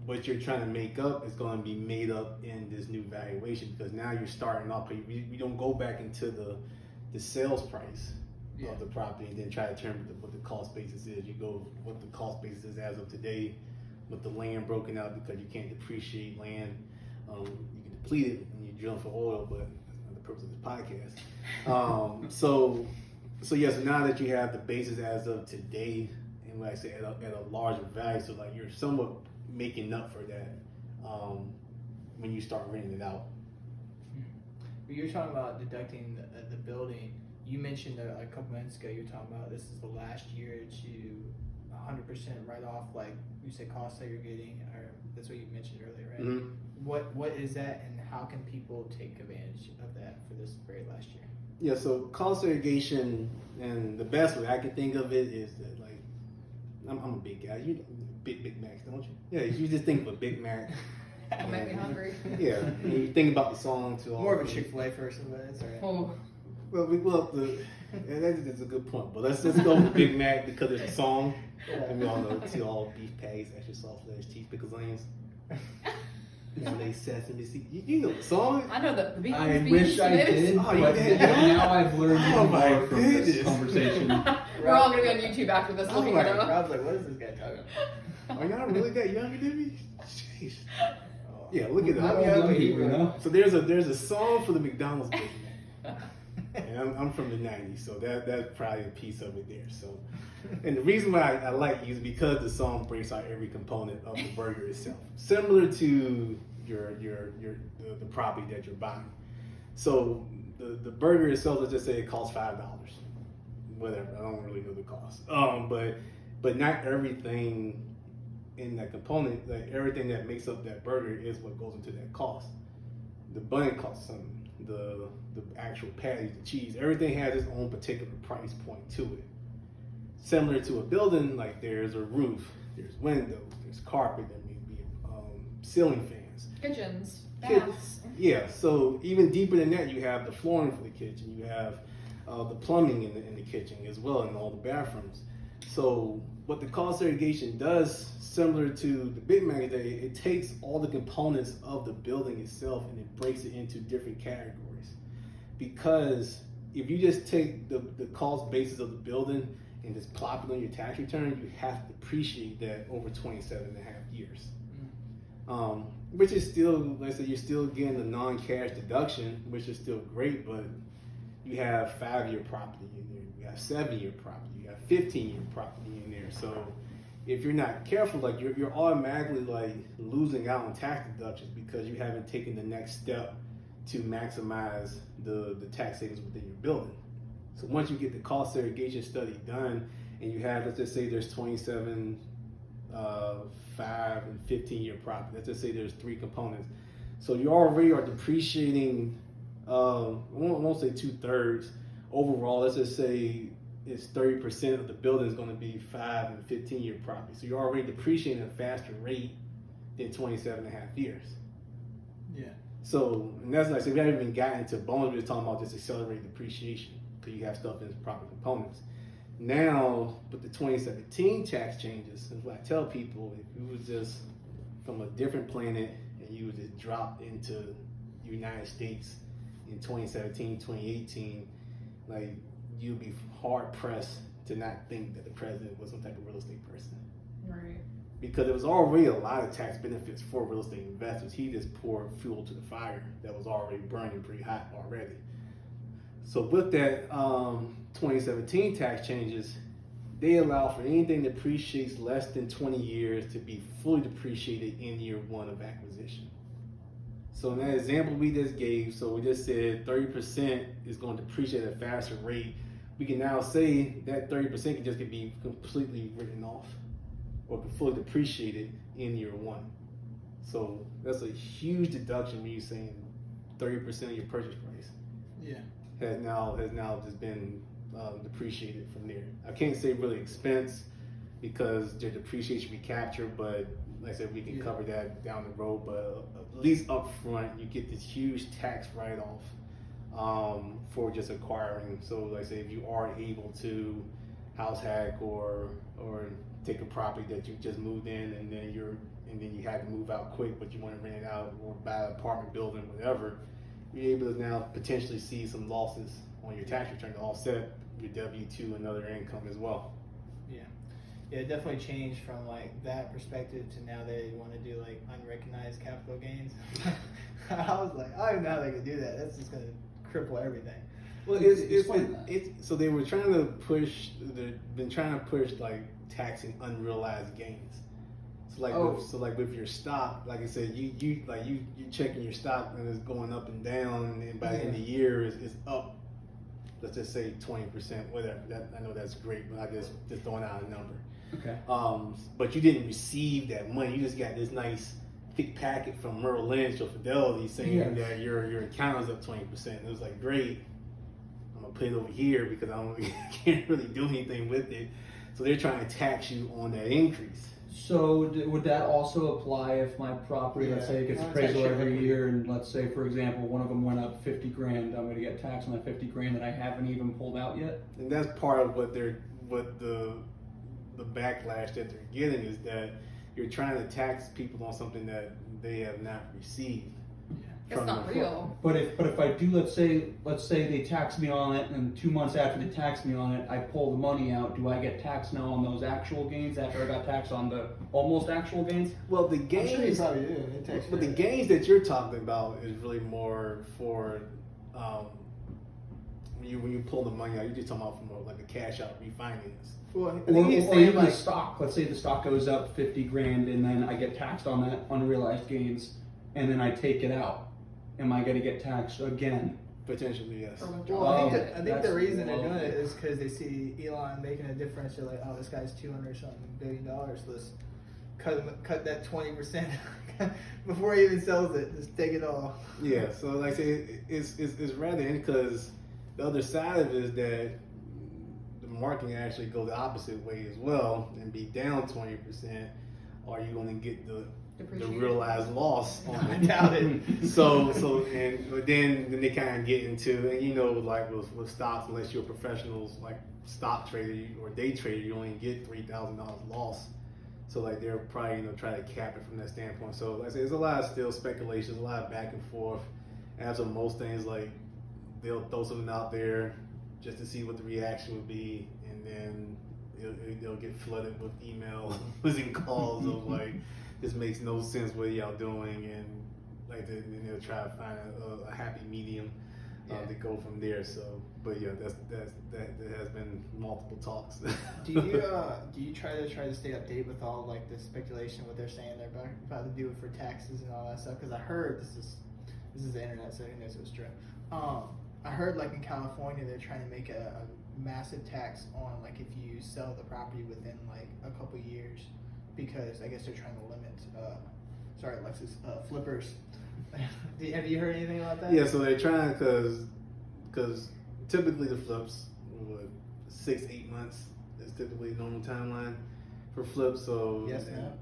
what you're trying to make up is going to be made up in this new valuation, because now you're starting off. You don't go back into the sales price of the property and then try to determine what the cost basis is. You go what the cost basis is as of today, with the land broken out, because you can't depreciate land. You can deplete it and you drill for oil, but that's not the purpose of this podcast. So now that you have the basis as of today, and like I say at a larger value, so like you're somewhat making up for that when you start renting it out. But you're talking about deducting the building. You mentioned a couple minutes ago, you're talking about this is the last year to 100% write off, like you said, cost segregating, or that's what you mentioned earlier, right? Mm-hmm. What is that, and how can people take advantage of that for this very last year? Yeah, so cost segregation, and the best way I can think of it is that, like, I'm a big guy. You Big Macs, don't you? Yeah, you just think of a Big Mac. That made me hungry. Yeah, and you think about the song too. More of a Chick-fil-A person, but it's alright. Oh, Well, that's a good point. But let's go with Big Mac because it's a song. And we all know it's all beef patties, extra sauce, lettuce, cheese, pickles, onions. They sesame seed. You know the song? I know the beef. I beans, wish I tomatoes. did, Oh, you but did? now I've learned Oh, my more from this goodness. conversation. We're all gonna be on YouTube after this Oh looking my it up. Rob's like, what is this guy talking about? Are y'all really that younger than me? Jeez. Yeah, look at Not that. all young people, you know? So there's a song for the McDonald's Big Mac. And I'm from the 90s, so that's probably a piece of it there. So, and the reason why I like you is because the song breaks out every component of the burger itself, similar to the property that you're buying. So the burger itself, let's just say it costs $5. Whatever, I don't really know the cost. But not everything in that component, like everything that makes up that burger, is what goes into that cost. The bun costs something. The actual patties, the cheese, everything has its own particular price point to it. Similar to a building, like there's a roof, there's windows, there's carpet, there may be ceiling fans. Kitchens, Kit- baths. Yeah, so even deeper than that, you have the flooring for the kitchen, you have the plumbing in the kitchen as well, and all the bathrooms. So what the cost segregation does, similar to the Big Mac, is that it takes all the components of the building itself and it breaks it into different categories. Because if you just take the cost basis of the building and just plop it on your tax return, you have to depreciate that over 27 and a half years. Which is still, let's say you're still getting the non-cash deduction, which is still great, but you have 5-year property in there, you have 7-year property, you have 15-year property in there. So if you're not careful, like you're automatically like losing out on tax deductions because you haven't taken the next step to maximize the tax savings within your building. So once you get the cost segregation study done, and you have, let's just say there's 27, 5, and 15-year property. Let's just say there's 3 components. So you already are depreciating, I won't say 2/3. Overall, let's just say it's 30% of the building is going to be 5 and 15-year property. So you're already depreciating at a faster rate than 27 and a half years. Yeah. So, and that's like, so we haven't even gotten into bonus, we're just talking about just accelerated depreciation because you have stuff in its proper components. Now, with the 2017 tax changes, that's what I tell people, if you was just from a different planet and you was just dropped into the United States in 2017, 2018, like, you'd be hard pressed to not think that the president was some type of real estate person. Right. Because there was already a lot of tax benefits for real estate investors. He just poured fuel to the fire that was already burning pretty hot already. So with that 2017 tax changes, they allow for anything that depreciates less than 20 years to be fully depreciated in year 1 of acquisition. So in that example we just gave, so we just said 30% is going to depreciate at a faster rate. We can now say that 30% can just be completely written off or fully depreciated in year one. So that's a huge deduction when you're saying 30% of your purchase price Yeah. has now just been depreciated from there. I can't say really expense because their depreciation recapture, but like I said, we can cover that down the road. But at least up front, you get this huge tax write-off for just acquiring. So like I say, if you are able to house hack or take a property that you just moved in and then you had to move out quick, but you want to rent it out or buy an apartment building, whatever, you're able to now potentially see some losses on your tax return to offset your W-2 and other income as well. Yeah, it definitely changed from like that perspective to now they want to do like unrecognized capital gains. I was like, I don't know how they could do that. That's just gonna cripple everything. Well, so they were trying to push. They've been trying to push like taxing unrealized gains. So like with your stock, like I said, you checking your stock and it's going up and down, and by the end of the year it's up. Let's just say 20%, whatever. I know that's great, but I just throwing out a number. Okay. But you didn't receive that money. You just got this nice thick packet from Merrill Lynch or Fidelity saying that your account is up 20%. It was like, great. I'm gonna put it over here because I can't really do anything with it. So they're trying to tax you on that increase. So would that also apply if my property, let's say it gets appraisal every year, and let's say, for example, one of them went up 50 grand, I'm gonna get taxed on that 50 grand that I haven't even pulled out yet? And that's part of what the backlash that they're getting is that you're trying to tax people on something that they have not received. It's not real. But if I do, let's say they tax me on it, and 2 months after they tax me on it, I pull the money out. Do I get taxed now on those actual gains after I got taxed on the almost actual gains? Well, the gains, I'm sure you probably do. but the gains that you're talking about is really more for when you pull the money out. You're just talking about from like a cash out refinance. Well, Or even the stock. Let's say the stock goes up 50 grand, and then I get taxed on that unrealized gains, and then I take it out. Am I going to get taxed again? Potentially, yes. Well, I think the reason they're doing it is because they see Elon making a difference. They're like, oh, this guy's $200-something billion. Let's cut that 20% before he even sells it. Just take it all. Yeah. So like I say, it's rather because the other side of it is that the market can actually go the opposite way as well and be down 20%. Are you going to get the realized loss on it? I doubt it. But then they kind of get into, and like with stocks, unless you're a professional like stock trader or day trader, you only get $3,000 loss. So like they're probably try to cap it from that standpoint. So like I say, there's a lot of still speculation, a lot of back and forth. As with most things, like they'll throw something out there just to see what the reaction would be, and then they'll get flooded with emails and calls of like, this makes no sense what y'all doing, and like then they'll try to find a happy medium to go from there. So, but yeah, that has been multiple talks. Do you try to stay updated with all like the speculation, what they're saying they're about to do for taxes and all that stuff? Because I heard this is the internet, so who knows if it's true. I heard like in California they're trying to make a massive tax on like if you sell the property within like a couple years, because I guess they're trying to limit flippers. Have you heard anything about that? Yeah, so they're trying because typically the flips 6-8 months is typically the normal timeline for flips. So yes, no.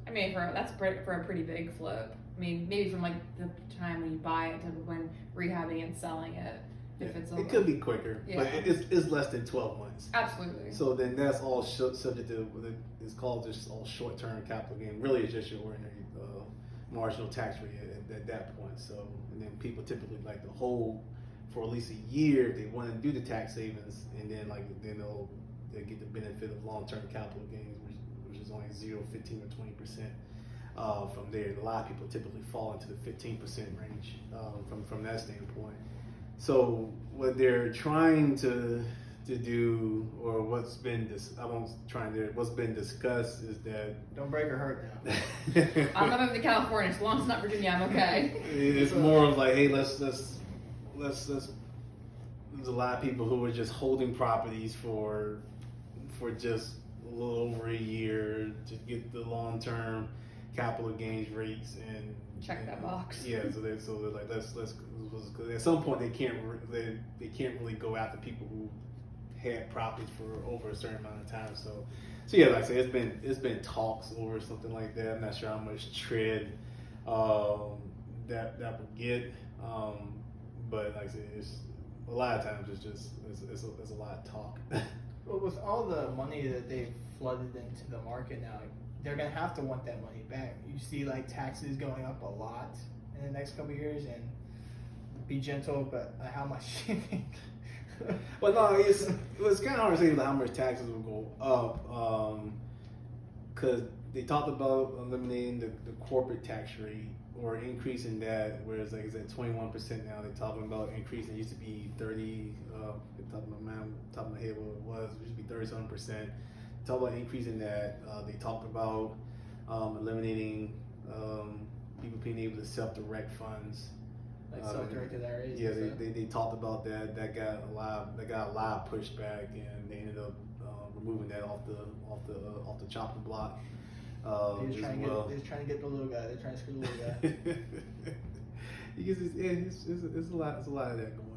I mean, for a pretty big flip. I mean, maybe from like the time when you buy it to when rehabbing and selling it. If it's it could be quicker, but it's less than 12 months. Absolutely. So then that's all subject to it's called just all short-term capital gain. Really, it's just your ordinary marginal tax rate at that point. So and then people typically like to hold for at least a year if they want to do the tax savings, and then they'll get the benefit of long-term capital gains, which is only 0, 15, or 20% from there. And a lot of people typically fall into the 15% range from that standpoint. So what they're trying to to do, or what's been what's been discussed is that Don't break or hurt now. I'm not moving to California, as long as it's not Virginia, I'm okay. it's more of like, hey, let's. There's a lot of people who are just holding properties for just a little over a year to get the long-term capital gains rates and Check that box. Yeah, so they're like, let's cause at some point they can't really go after people who had properties for over a certain amount of time. So yeah, like I say, it's been talks over something like that. I'm not sure how much tread that will get, but like I said, it's a lot of times it's a lot of talk. Well, with all the money that they've flooded into the market now, they're gonna have to want that money back. You see, like, taxes going up a lot in the next couple of years, and be gentle, but how much do you think? Well, no, it's kind of hard to say how much taxes will go up, because they talked about eliminating the corporate tax rate or increasing that, whereas like it's at 21% now. They're talking about increasing. It used to be 30. Top of my head, what it was, it used to be 37%. Talk about increasing that. They talked about eliminating people being able to self-direct funds. Like self-directed IRAs. Yeah, they talked about that. That got a lot of pushback, and they ended up removing that off the chopping block. They're just trying to get the little guy. They're trying to screw the little guy. Because it's a lot of that going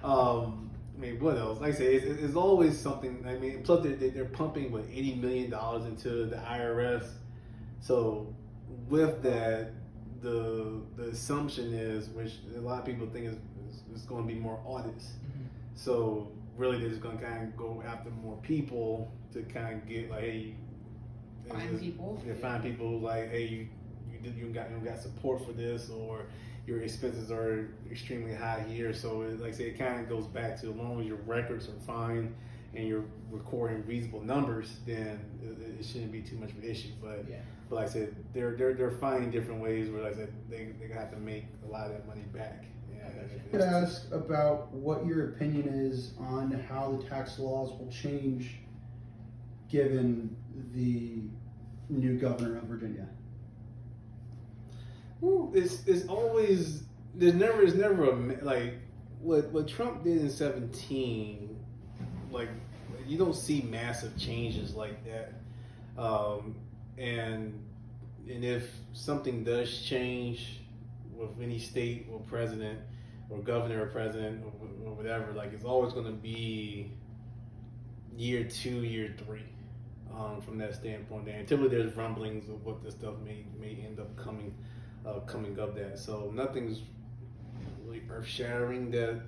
on. I mean, what else? Like I say, it's always something. I mean, plus they're pumping $80 million into the IRS. So with that, the assumption is, which a lot of people think is going to be more audits. Mm-hmm. So really, they're just going to kind of go after more people to kind of get like, hey, Find people. Yeah, find people like, hey, you got support for this, or your expenses are extremely high here. So like I say, it kind of goes back to, as long as your records are fine and you're recording reasonable numbers, then it shouldn't be too much of an issue. But like I said, they're finding different ways where, like I said, they have to make a lot of that money back. I could ask about what your opinion is on how the tax laws will change given the new governor of Virginia. It's always, there's never like what Trump did in 2017. Like, you don't see massive changes like that, and if something does change with any state or president or governor or president or whatever, like, it's always going to be year 2, year 3. From that standpoint, there, until there's rumblings of what this stuff may end up coming of that. So nothing's really earth-shattering that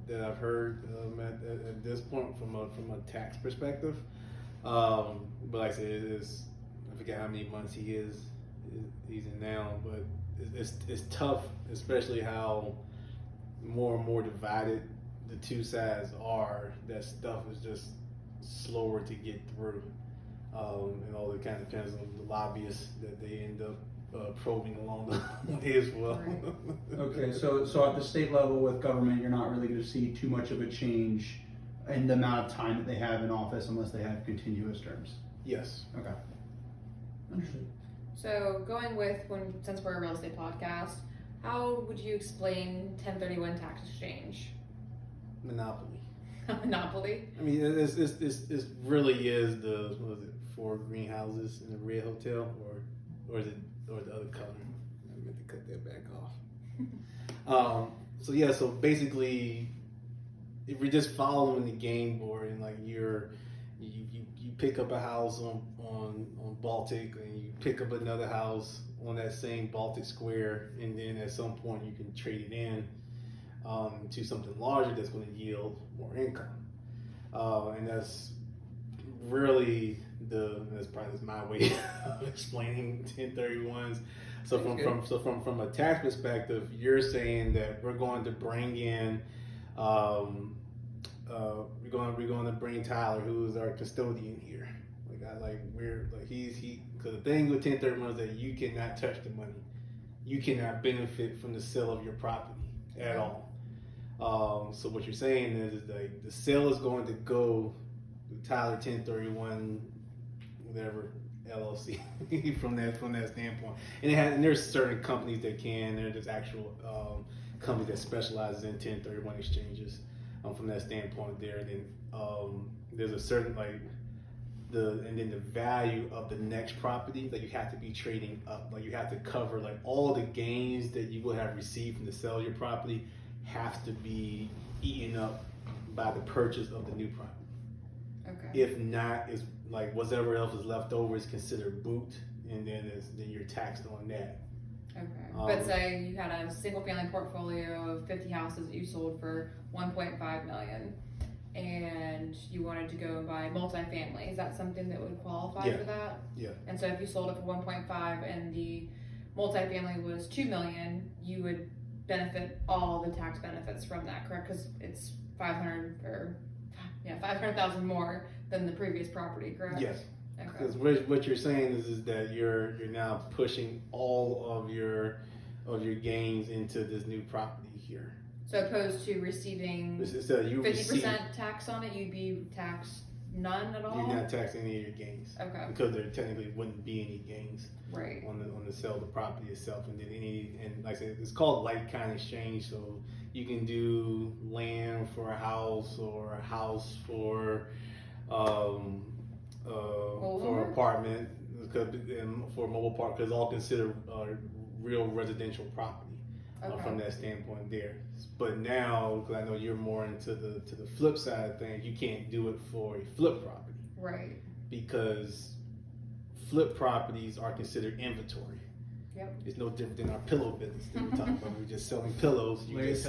I've heard at this point from a tax perspective. But like I said, it is, I forget how many months he's in now, but it's tough, especially how more and more divided the two sides are. That stuff is just slower to get through. And all that kind of depends on the lobbyists that they end up probing along the way as well. Okay, so at the state level with government, you're not really going to see too much of a change in the amount of time that they have in office unless they have continuous terms. Yes. Okay. Understood. So going with, since we're a real estate podcast, how would you explain 1031 tax exchange? Monopoly. Monopoly? I mean, it really is the, what was it, 4 greenhouses in the Red Hotel, or is it, or the other color? I meant to cut that back off. So yeah, so basically, if you're just following the game board and like you pick up a house on Baltic, and you pick up another house on that same Baltic square, and then at some point you can trade it in to something larger that's going to yield more income, and that's really that's probably my way of explaining 1031s. So from a tax perspective, you're saying that we're going to bring in we're going to bring Tyler, who's our custodian here. Because the thing with 1031 is that you cannot touch the money. You cannot benefit from the sale of your property at all. So what you're saying is like the sale is going to go to Tyler 1031, whatever LLC from that standpoint. And there's certain companies that can. There's actual companies that specialize in 1031 exchanges from that standpoint there. And then there's a certain and then the value of the next property that you have to be trading up. Like you have to cover like all the gains that you will have received from the sale of your property has to be eaten up by the purchase of the new property. Okay. If not, it's like whatever else is left over is considered boot, and then you're taxed on that. Okay. But say you had a single family portfolio of 50 houses that you sold for 1.5 million and you wanted to go and buy multifamily. Is that something that would qualify for that? Yeah. And so if you sold it for 1.5 and the multifamily was 2 million, you would benefit all the tax benefits from that, correct? Because it's 500,000 more than the previous property, correct? Yes. Okay. Because what you're saying is that you're now pushing all of your gains into this new property here. So opposed to receiving 50% tax on it, you'd be taxed none at all? You're not taxing any of your gains. Okay. Because there technically wouldn't be any gains Right. on the sale of the property itself. And then and like I said, it's called like kind exchange. So you can do land for a house or a house for apartment, for a mobile park, because all considered real residential property from that standpoint there. But now, because I know you're more into the flip side of things, you can't do it for a flip property. Right. Because flip properties are considered inventory. Yep. It's no different than our pillow business that we talk about. We're just selling pillows. You're just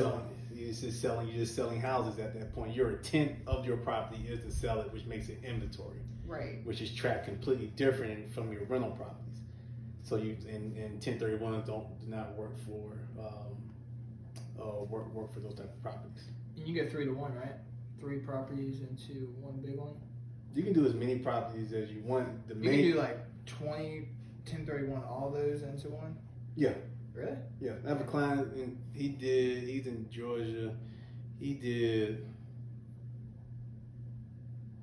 selling houses at that point. Your intent of your property is to sell it, which makes it inventory. Right. Which is tracked completely different from your rental properties. So you and 1031s do not work for work for those type of properties. And you get 3 to 1, right? 3 properties into one big one. You can do as many properties as you want. You can do like 20, 1031, all those into one. Yeah. Really? Yeah. I have a client, and he's in Georgia. He did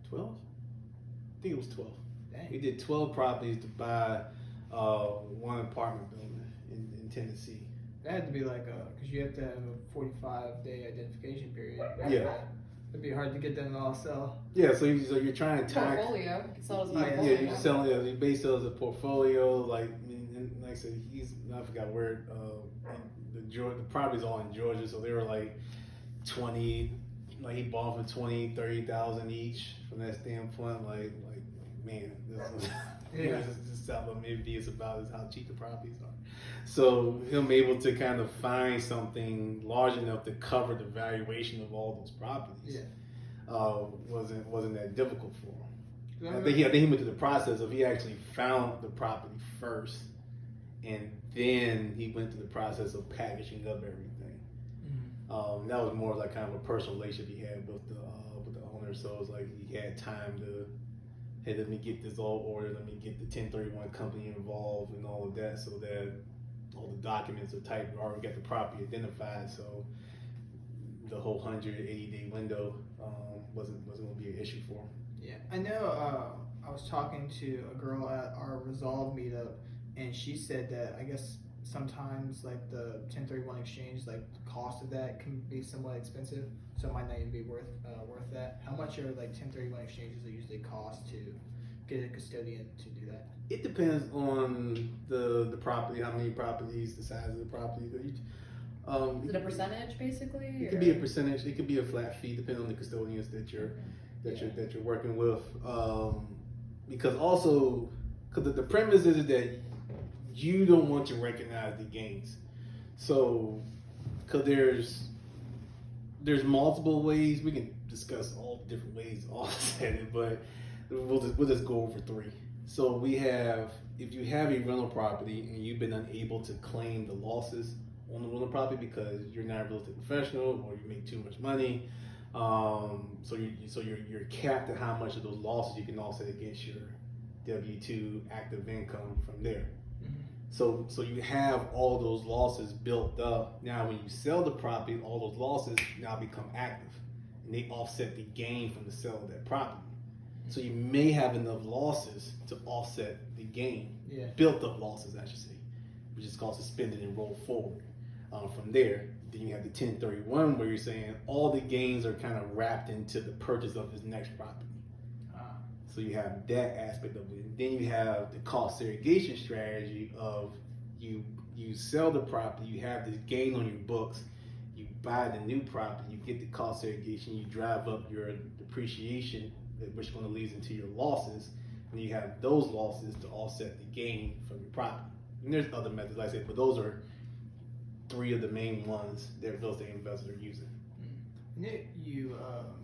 12. I think it was 12. Dang. He did 12 properties to buy one apartment building in Tennessee. That had to be like because you have to have a 45-day identification period. Yeah. It'd be hard to get them to all sell. Yeah, so you're trying to tax. Portfolio. You can sell it as a Yeah, portfolio. You're selling it. You base it as a portfolio. Like I said, I forgot where the properties all in Georgia, so they were like 20. Like he bought for 20, 30,000 each. From that standpoint, like man, this is. Yeah. This is what maybe it's about is how cheap the properties are. So him able to kind of find something large enough to cover the valuation of all those properties wasn't that difficult for him. I think he went through the process of he actually found the property first, and then he went through the process of packaging up everything. Mm-hmm. That was more like kind of a personal relationship he had with the owner. So it was like he had time to. Hey, let me get this all ordered. Let me get the 1031 company involved and all of that, so that all the documents are typed. We already got the property identified, so the whole 180-day window wasn't going to be an issue for him. Yeah, I know. I was talking to a girl at our Resolve meetup, and she said that I guess sometimes like the 1031 exchange, like the cost of that can be somewhat expensive, so it might not even be worth that. How much are like 1031 exchanges that usually cost to get a custodian to do that? It depends on the property, how many properties, the size of the property. Is it a percentage basically? It could be a percentage. It could be a flat fee, depending on the custodians that you're working with. Because also, because the premise is that you don't want to recognize the gains. So, because there's multiple ways, we can discuss all different ways to offset it, but we'll just go over 3. So we have, if you have a rental property and you've been unable to claim the losses on the rental property because you're not a real estate professional or you make too much money, so you're capped at how much of those losses you can offset against your W-2 active income from there. So you have all those losses built up. Now when you sell the property, all those losses now become active, and they offset the gain from the sale of that property. So you may have enough losses to offset the gain, built up losses, I should say, which is called suspended and roll forward. From there, then you have the 1031 where you're saying all the gains are kind of wrapped into the purchase of this next property. So you have that aspect of it. And then you have the cost segregation strategy of you sell the property, you have this gain on your books, you buy the new property, you get the cost segregation, you drive up your depreciation, which is going to lead into your losses, and you have those losses to offset the gain from your property. And there's other methods, like I said, but those are three of the main ones that real estate investors are using. You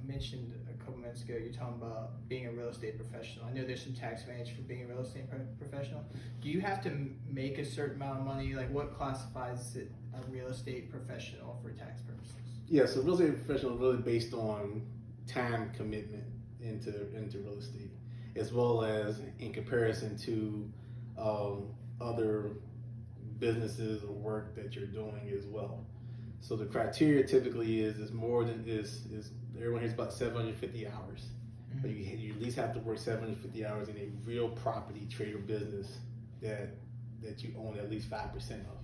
mentioned a couple minutes ago, you're talking about being a real estate professional. I know there's some tax advantage for being a real estate professional. Do you have to make a certain amount of money? Like, what classifies it a real estate professional for tax purposes? Yeah, so real estate professional is really based on time commitment into real estate, as well as in comparison to other businesses or work that you're doing as well. So the criteria typically is more than is everyone here's about 750 hours, but you at least have to work 750 hours in a real property trade or business that you own at least 5% of.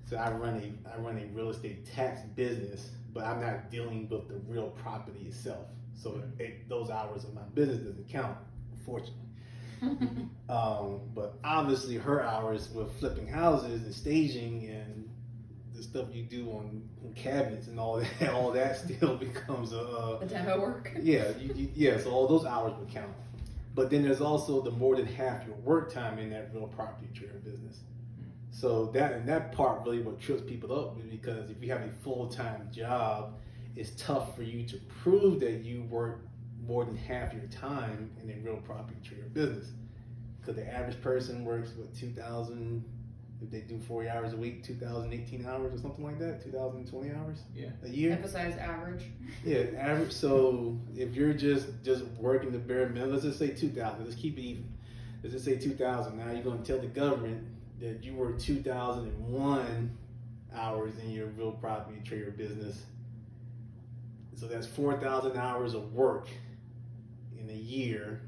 So I run a real estate tax business, but I'm not dealing with the real property itself. So those hours of my business doesn't count, unfortunately. But obviously her hours with flipping houses and staging and the stuff you do on cabinets and all that still becomes the demo work. Yeah, so all those hours would count. But then there's also the more than half your work time in that real property trade business. So that part really what trips people up, because if you have a full-time job, it's tough for you to prove that you work more than half your time in a real property trade business. Because the average person works, 2,000, if they do 40 hours a week, 2,018 hours or something like that, 2,020 hours a year. Emphasize average. Yeah, average. So if you're just working the bare minimum, let's just say 2,000, let's keep it even. Let's just say 2,000. Now you're going to tell the government that you work 2,001 hours in your real property trade business. So that's 4,000 hours of work in a year,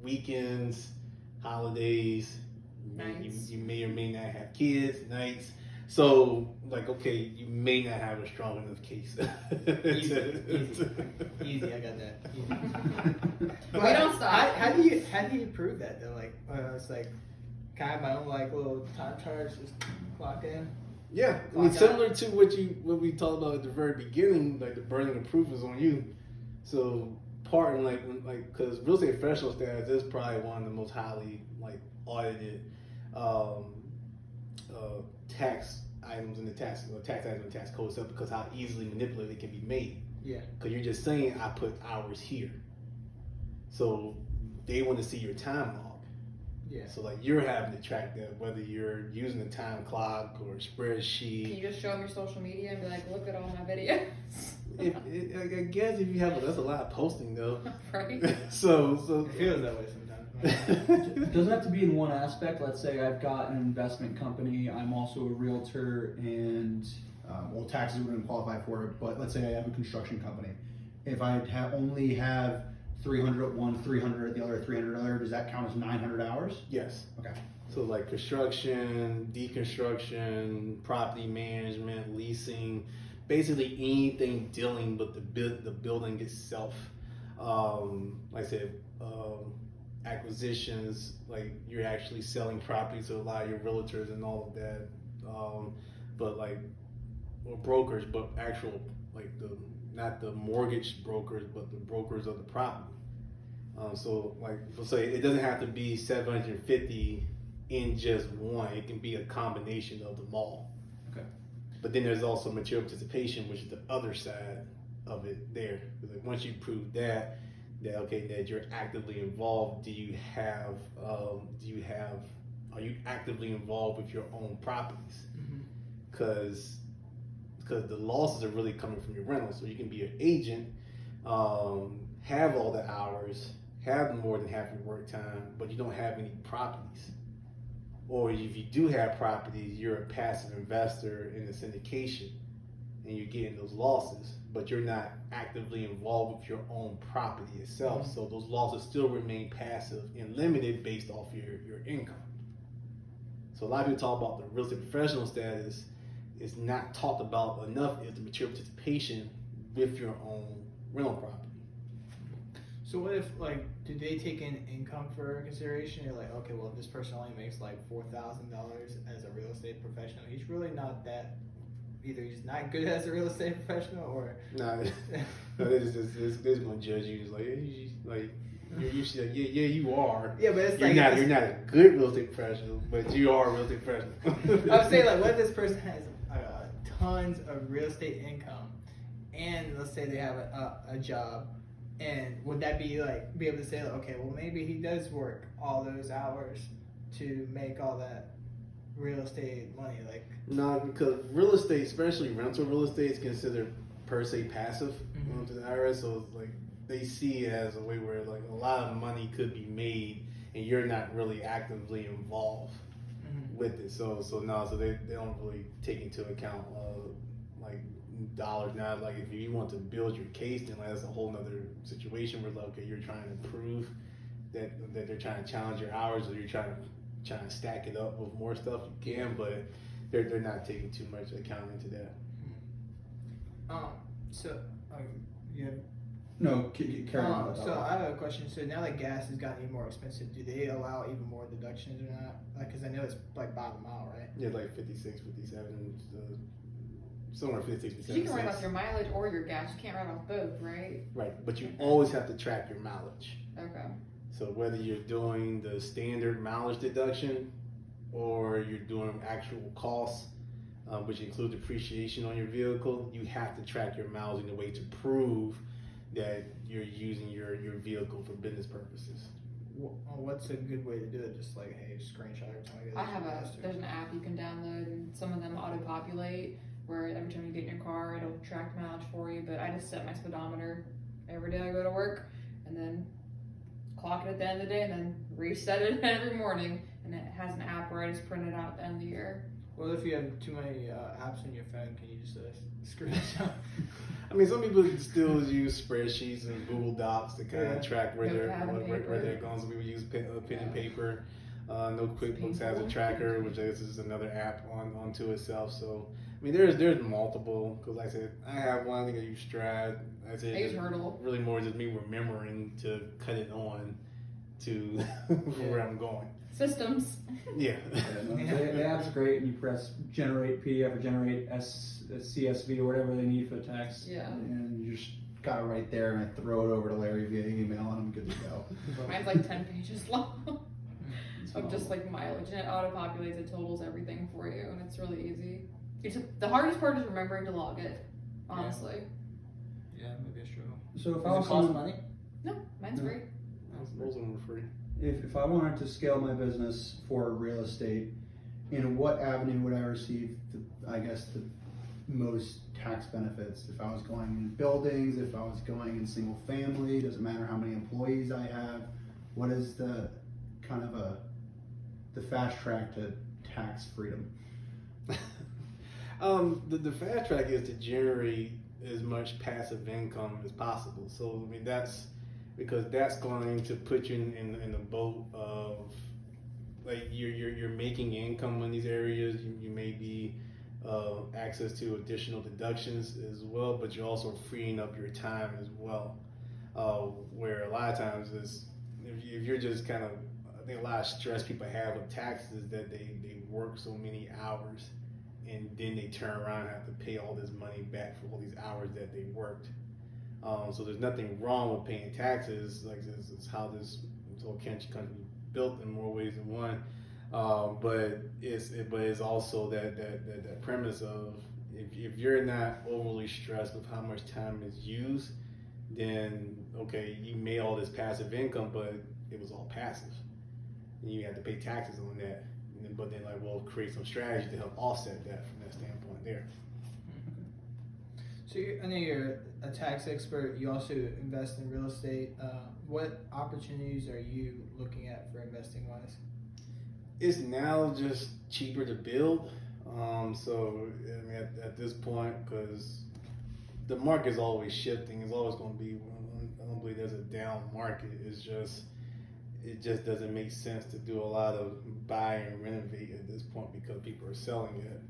weekends, holidays, nights. You may or may not have kids, nights. So, like, okay, you may not have a strong enough case. Easy, I got that. We don't stop. How do you prove that though? Like, it's like kind of my own like little time charge, just clock in. Yeah, I mean, similar to what we talked about at the very beginning, like the burden of proof is on you. So part in because real estate professional status is probably one of the most highly audited tax items in the tax items in the tax code itself, because how easily manipulated it can be made. Yeah. Because you're just saying I put hours here, so they want to see your time log. Yeah. So you're having to track that, whether you're using a time clock or a spreadsheet. Can you just show them your social media and be like, look at all my videos? I guess if you have that's a lot of posting though. Right. So It feels that way sometimes. It doesn't have to be in one aspect. Let's say I've got an investment company. I'm also a realtor, and taxes wouldn't qualify for it. But let's say I have a construction company. If I only have 300 at one, 300 at the other, 300 at the other, does that count as 900 hours? Yes. Okay. So construction, deconstruction, property management, leasing, basically anything dealing with the building itself. Like I said, acquisitions, like you're actually selling properties to a lot of your realtors and all of that. Or brokers, but actual not the mortgage brokers, but the brokers of the property. So let's say it doesn't have to be 750 in just one. It can be a combination of them all. Okay. But then there's also material participation, which is the other side of it there. Once you prove that you're actively involved, are you actively involved with your own properties? Because the losses are really coming from your rentals. So you can be an agent, have all the hours, have more than half your work time, but you don't have any properties. Or if you do have properties, you're a passive investor in the syndication and you're getting those losses, but you're not actively involved with your own property itself. Mm-hmm. So those losses still remain passive and limited based off your income. So a lot of people talk about the real estate professional status. It's not talked about enough is the material participation with your own rental property. So what if, like, do they take in income for consideration? You're like, okay, well, if this person only makes like $4,000 as a real estate professional, he's really not that. Either he's not good as a real estate professional, or Nah, they're just gonna judge you. It's like you should, yeah, you are. yeah, but it's You're like not you're not a good real estate professional, but you are a real estate professional. I'm saying, like, what if this person has tons of real estate income, and let's say they have a job, and would that be like be able to say, like, okay, well, maybe he does work all those hours to make all that real estate money, like? No, because real estate, especially rental real estate, is considered per se passive to the IRS. So it's like they see it as a way where like a lot of money could be made, and you're not really actively involved with it. So they don't really take into account like dollars. Now, like if you want to build your case, then that's a whole nother situation where like, okay, you're trying to prove that they're trying to challenge your hours, or you're trying to stack it up with more stuff. You can, but they're not taking too much account into that. So yeah. No, carry on. So I have a question. So now that gas has gotten even more expensive, do they allow even more deductions or not? Like, because I know it's like by the mile, right? Yeah, like 56, 57, somewhere 56, 57 You can write cents. off your mileage or your gas. You can't write off both, right? Right, but you always have to track your mileage. Okay. So whether you're doing the standard mileage deduction or you're doing actual costs, which include depreciation on your vehicle, you have to track your miles in a way to prove that you're using your vehicle for business purposes. What's a good way to do it? Just like, hey, screenshot every time I get There's an app you can download, and some of them auto-populate, where every time you get in your car, it'll track mileage for you. But I just set my speedometer every day I go to work, and then clock it at the end of the day, and then reset it every morning. And it has an app where I just print it out at the end of the year. Well, if you have too many apps on your phone, can you just screenshot? I mean, some people still use spreadsheets and Google Docs to kind of track where they're going. Some people use pen and paper. No QuickBooks has a tracker, which is another app onto itself. So, I mean, there's multiple. Because like I said, I have one. I think I use Stride. I use Hurdle. Really more just me remembering to cut it on to where I'm going. Systems. Yeah. The app's great, and you press generate PDF or generate CSV or whatever they need for the text. Yeah. And you just got it right there, and I throw it over to Larry via email, and I'm good to go. Mine's like 10 pages long of just like mileage, and it auto-populates, it totals everything for you, and it's really easy. The hardest part is remembering to log it, honestly. Yeah, maybe a struggle. So if Does it cost money? No, mine's free. Most of them are free. If I wanted to scale my business for real estate, in what avenue would I receive the most tax benefits? If I was going in buildings, if I was going in single family, doesn't matter how many employees I have. What is the kind of the fast track to tax freedom? The fast track is to generate as much passive income as possible. So I mean that's going to put you in the boat of like you're making income in these areas. You may be access to additional deductions as well, but you're also freeing up your time as well. Where a lot of times is if you're just kind of, I think a lot of stress people have with taxes is that they work so many hours and then they turn around and have to pay all this money back for all these hours that they worked. So there's nothing wrong with paying taxes. Like this is how this whole country built in more ways than one. But it's also that premise of if you're not overly stressed with how much time is used, then okay, you made all this passive income, but it was all passive, and you have to pay taxes on that. But then create some strategy to help offset that from that standpoint there. So I know you're a tax expert. You also invest in real estate. What opportunities are you looking at for investing wise? It's now just cheaper to build. So I mean, at this point, because the market is always shifting, it's always going to be. I don't believe there's a down market. It just doesn't make sense to do a lot of buy and renovate at this point because people are selling it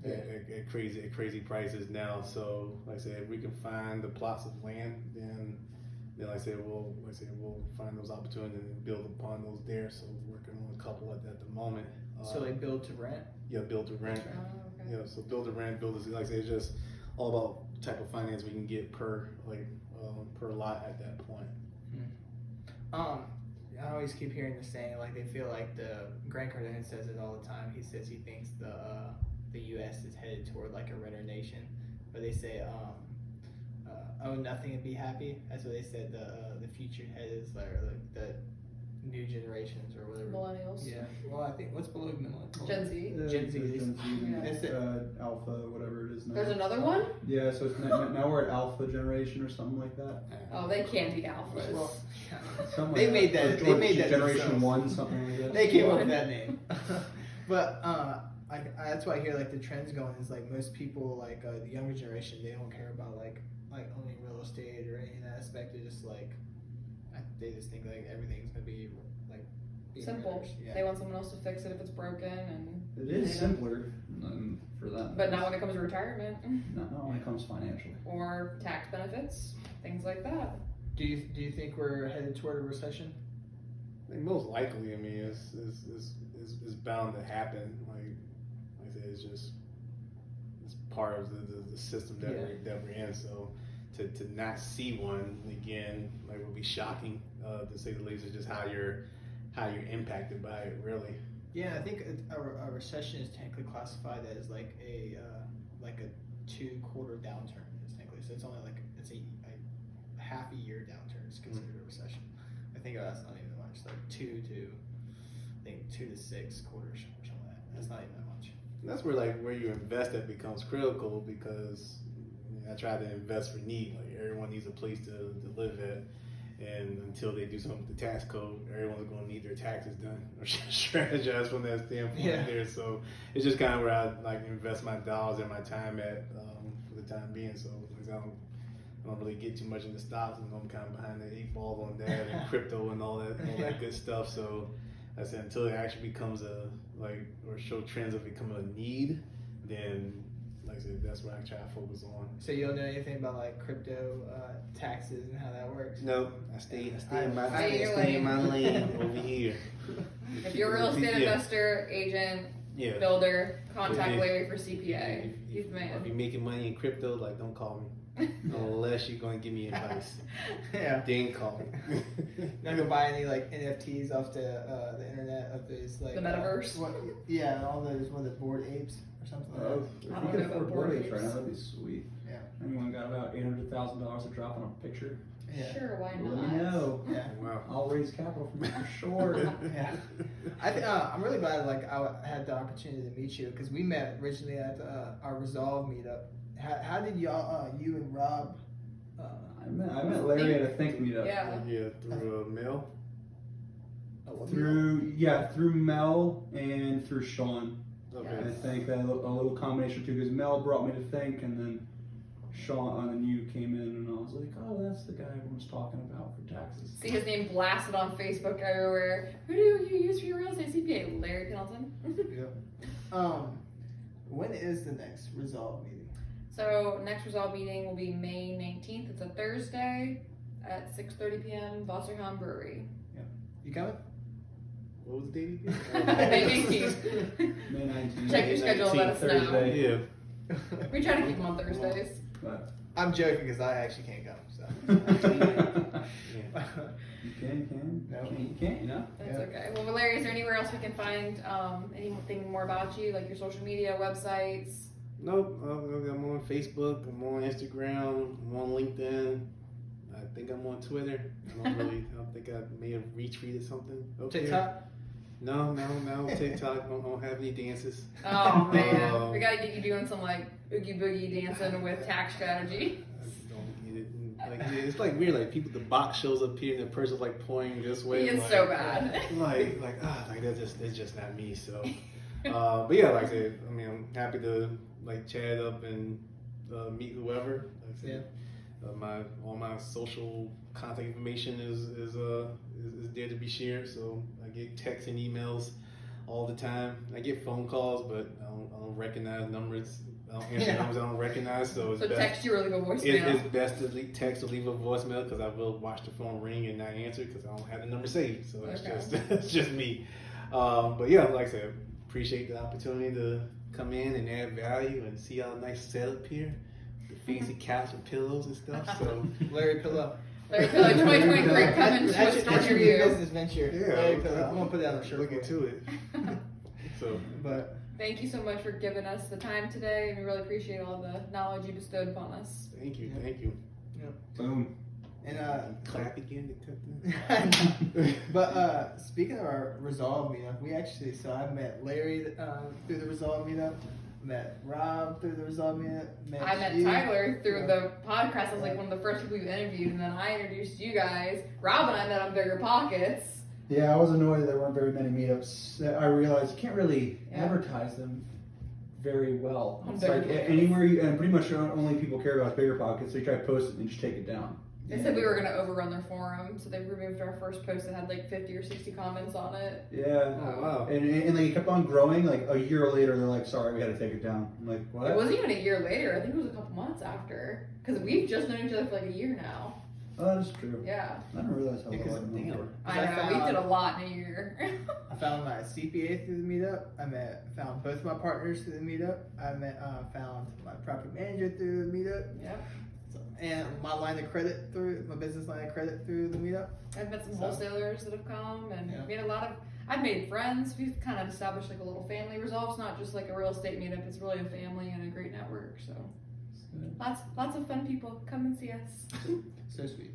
at crazy prices now. So like I said, if we can find the plots of land, then like I said, we'll find those opportunities and build upon those there. So we're working on a couple at the moment. So they build to rent? Yeah, build to rent. Oh, okay. Yeah, so build to rent, build to, like I say, it's just all about type of finance we can get per lot at that point. I always keep hearing the saying, like, they feel like Grant Cardone says it all the time. He says he thinks the U.S. is headed toward like a renter nation, but they say own nothing and be happy. That's what they said. The future head is like the new generations or whatever. Millennials. Yeah. Well, I think what's below millennials? Gen Z. Gen Z. Yeah. It's Alpha, whatever it is now. There's another one? Yeah, so it's now we're at Alpha generation or something like that. Oh, they can't be alphas. Well, Something they like made that. Or They made that Generation themselves. 1, something like that. They came up with that name. But that's why I hear like the trends going is like most people like the younger generation, they don't care about like owning real estate or any of that aspect. They just like they just think like everything's gonna be like Simple. renters. Yeah. They want someone else to fix it if it's broken, and It is simpler for them. but not when it comes to retirement Not when it comes financially. or tax benefits, things like that. Do you think we're headed toward a recession? I think most likely, I mean, it's bound to happen. Like I said, it's part of the system that we're in. So to not see one again, like, would be shocking, to say the least. It's just how you're impacted by it, really. Yeah, I think a recession is technically classified as like a 2-quarter downturn. It's technically, so it's only like it's a half a year downturn is considered a recession. I think that's not even much. Like 2 to 6 quarters or something like that. That's not even that much. And that's where you invest that becomes critical, because I try to invest for need. Like, everyone needs a place to live at. And until they do something with the tax code, everyone's going to need their taxes done or strategize from that standpoint there. So it's just kind of where I like invest my dollars and my time at for the time being. So I don't really get too much into stocks, and I'm kind of behind the 8 ball on that and crypto and all that good stuff. So I said, until it actually becomes or show trends of becoming a need, then like I said, that's what I try to focus on. So you don't know anything about like crypto taxes and how that works? No, I stay in my lane. lane over here. If you're a real estate investor, agent, builder, contact Larry for CPA. He's the man. If you're making money in crypto, like, don't call me. Unless you're going to give me advice. Yeah. Then call me. Not gonna buy any like NFTs off the internet of these like The metaverse? All those Bored Apes or something like that. If I you don't could know about afford board Board Apes right apes. now, that'd be sweet. Yeah. Anyone got about $800,000 to drop on a picture? Yeah. Sure, why Let not? me know. Yeah. Wow. I'll raise capital from it for sure. Yeah. I'm really glad like I had the opportunity to meet you, because we met originally at our Resolve meetup. How did you and Rob? I met Larry at a Think meetup. Yeah. Yeah, through mail. Through Mel and through Sean. Okay. I think that a little combination too, because Mel brought me to Think, and then Sean and you came in, and I was like, oh, that's the guy everyone's talking about for taxes. See his name blasted on Facebook everywhere. Who do you use for your real estate CPA? Larry Pindleton. When is the next Resolve meeting? So next Resolve meeting will be May 19th. It's a Thursday at 6:30 p.m. Wasserham Brewery. You coming? What was the date again? May 19th. May 19th. Check your schedule, let us know. Thursday. Yeah. We try to keep them on Thursdays. But I'm joking because I actually can't come. So. you can. No. You can't, you know? That's okay. Well, Larry, is there anywhere else we can find anything more about you, like your social media, websites? Nope. I'm on Facebook. I'm on Instagram. I'm on LinkedIn. I think I'm on Twitter. I don't think I may have retweeted something. Okay. TikTok? No, TikTok. I don't have any dances. Oh man, we gotta get you doing some like oogie boogie dancing with tax strategy. I don't get it. Like it's like weird. Like people, the box shows up here and the person's like pointing this way. It's like, so bad. Like that's just not me. So, but yeah, like I said, I mean, I'm happy to like chat up and meet whoever. Like I said, all my social contact information is there to be shared. So I get texts and emails all the time. I get phone calls, but I don't recognize numbers. I don't answer numbers I don't recognize. So it's So best, text you or leave a voicemail. it's best to text or leave a voicemail because I will watch the phone ring and not answer because I don't have the number saved. So it's just it's just me. But yeah, like I said, appreciate the opportunity to come in and add value and see our nice setup here. The fancy couch and pillows and stuff. So Larry Pillow. Larry Pillow 2023 coming to a That's store your near new you. business venture. Yeah, Larry Pillow. I'm gonna put that on the shirt. look into it. So But Thank you so much for giving us the time today, and we really appreciate all the knowledge you bestowed upon us. thank you, thank you. Boom. and Clap again to cut this. but speaking of our Resolve meetup, so I met Larry through the Resolve meetup, met Rob through the Resolve meetup, I met you. Tyler through the podcast. I was like one of the first people you interviewed, and then I introduced you guys. Rob and I met on Bigger Pockets. Yeah, I was annoyed that there weren't very many meetups. I realized you can't really advertise them very well. On It's Bigger like Pockets. anywhere you, and pretty much only people care about is Bigger Pockets, so you try to post it and just take it down. They said we were going to overrun their forum, so they removed our first post that had like 50 or 60 comments on it. Yeah. Oh wow. And like it kept on growing. Like a year later, they're like, "Sorry, we had to take it down." I'm like, "What?" It wasn't even a year later. I think it was a couple months after, because we've just known each other for like a year now. Oh, that's true. Yeah, I didn't realize how Because, long damn. it was. I know. We did a lot in a year. I found my CPA through the meetup. Found both my partners through the meetup. Found my property manager through the meetup. Yep. And my business line of credit through the meetup. I've met some So- wholesalers that have come, and Yeah. we had I've made friends. We've kind of established like a little family. Resolve's not just like a real estate meetup. It's really a family and a great network. So lots of fun people. Come and see us. So sweet.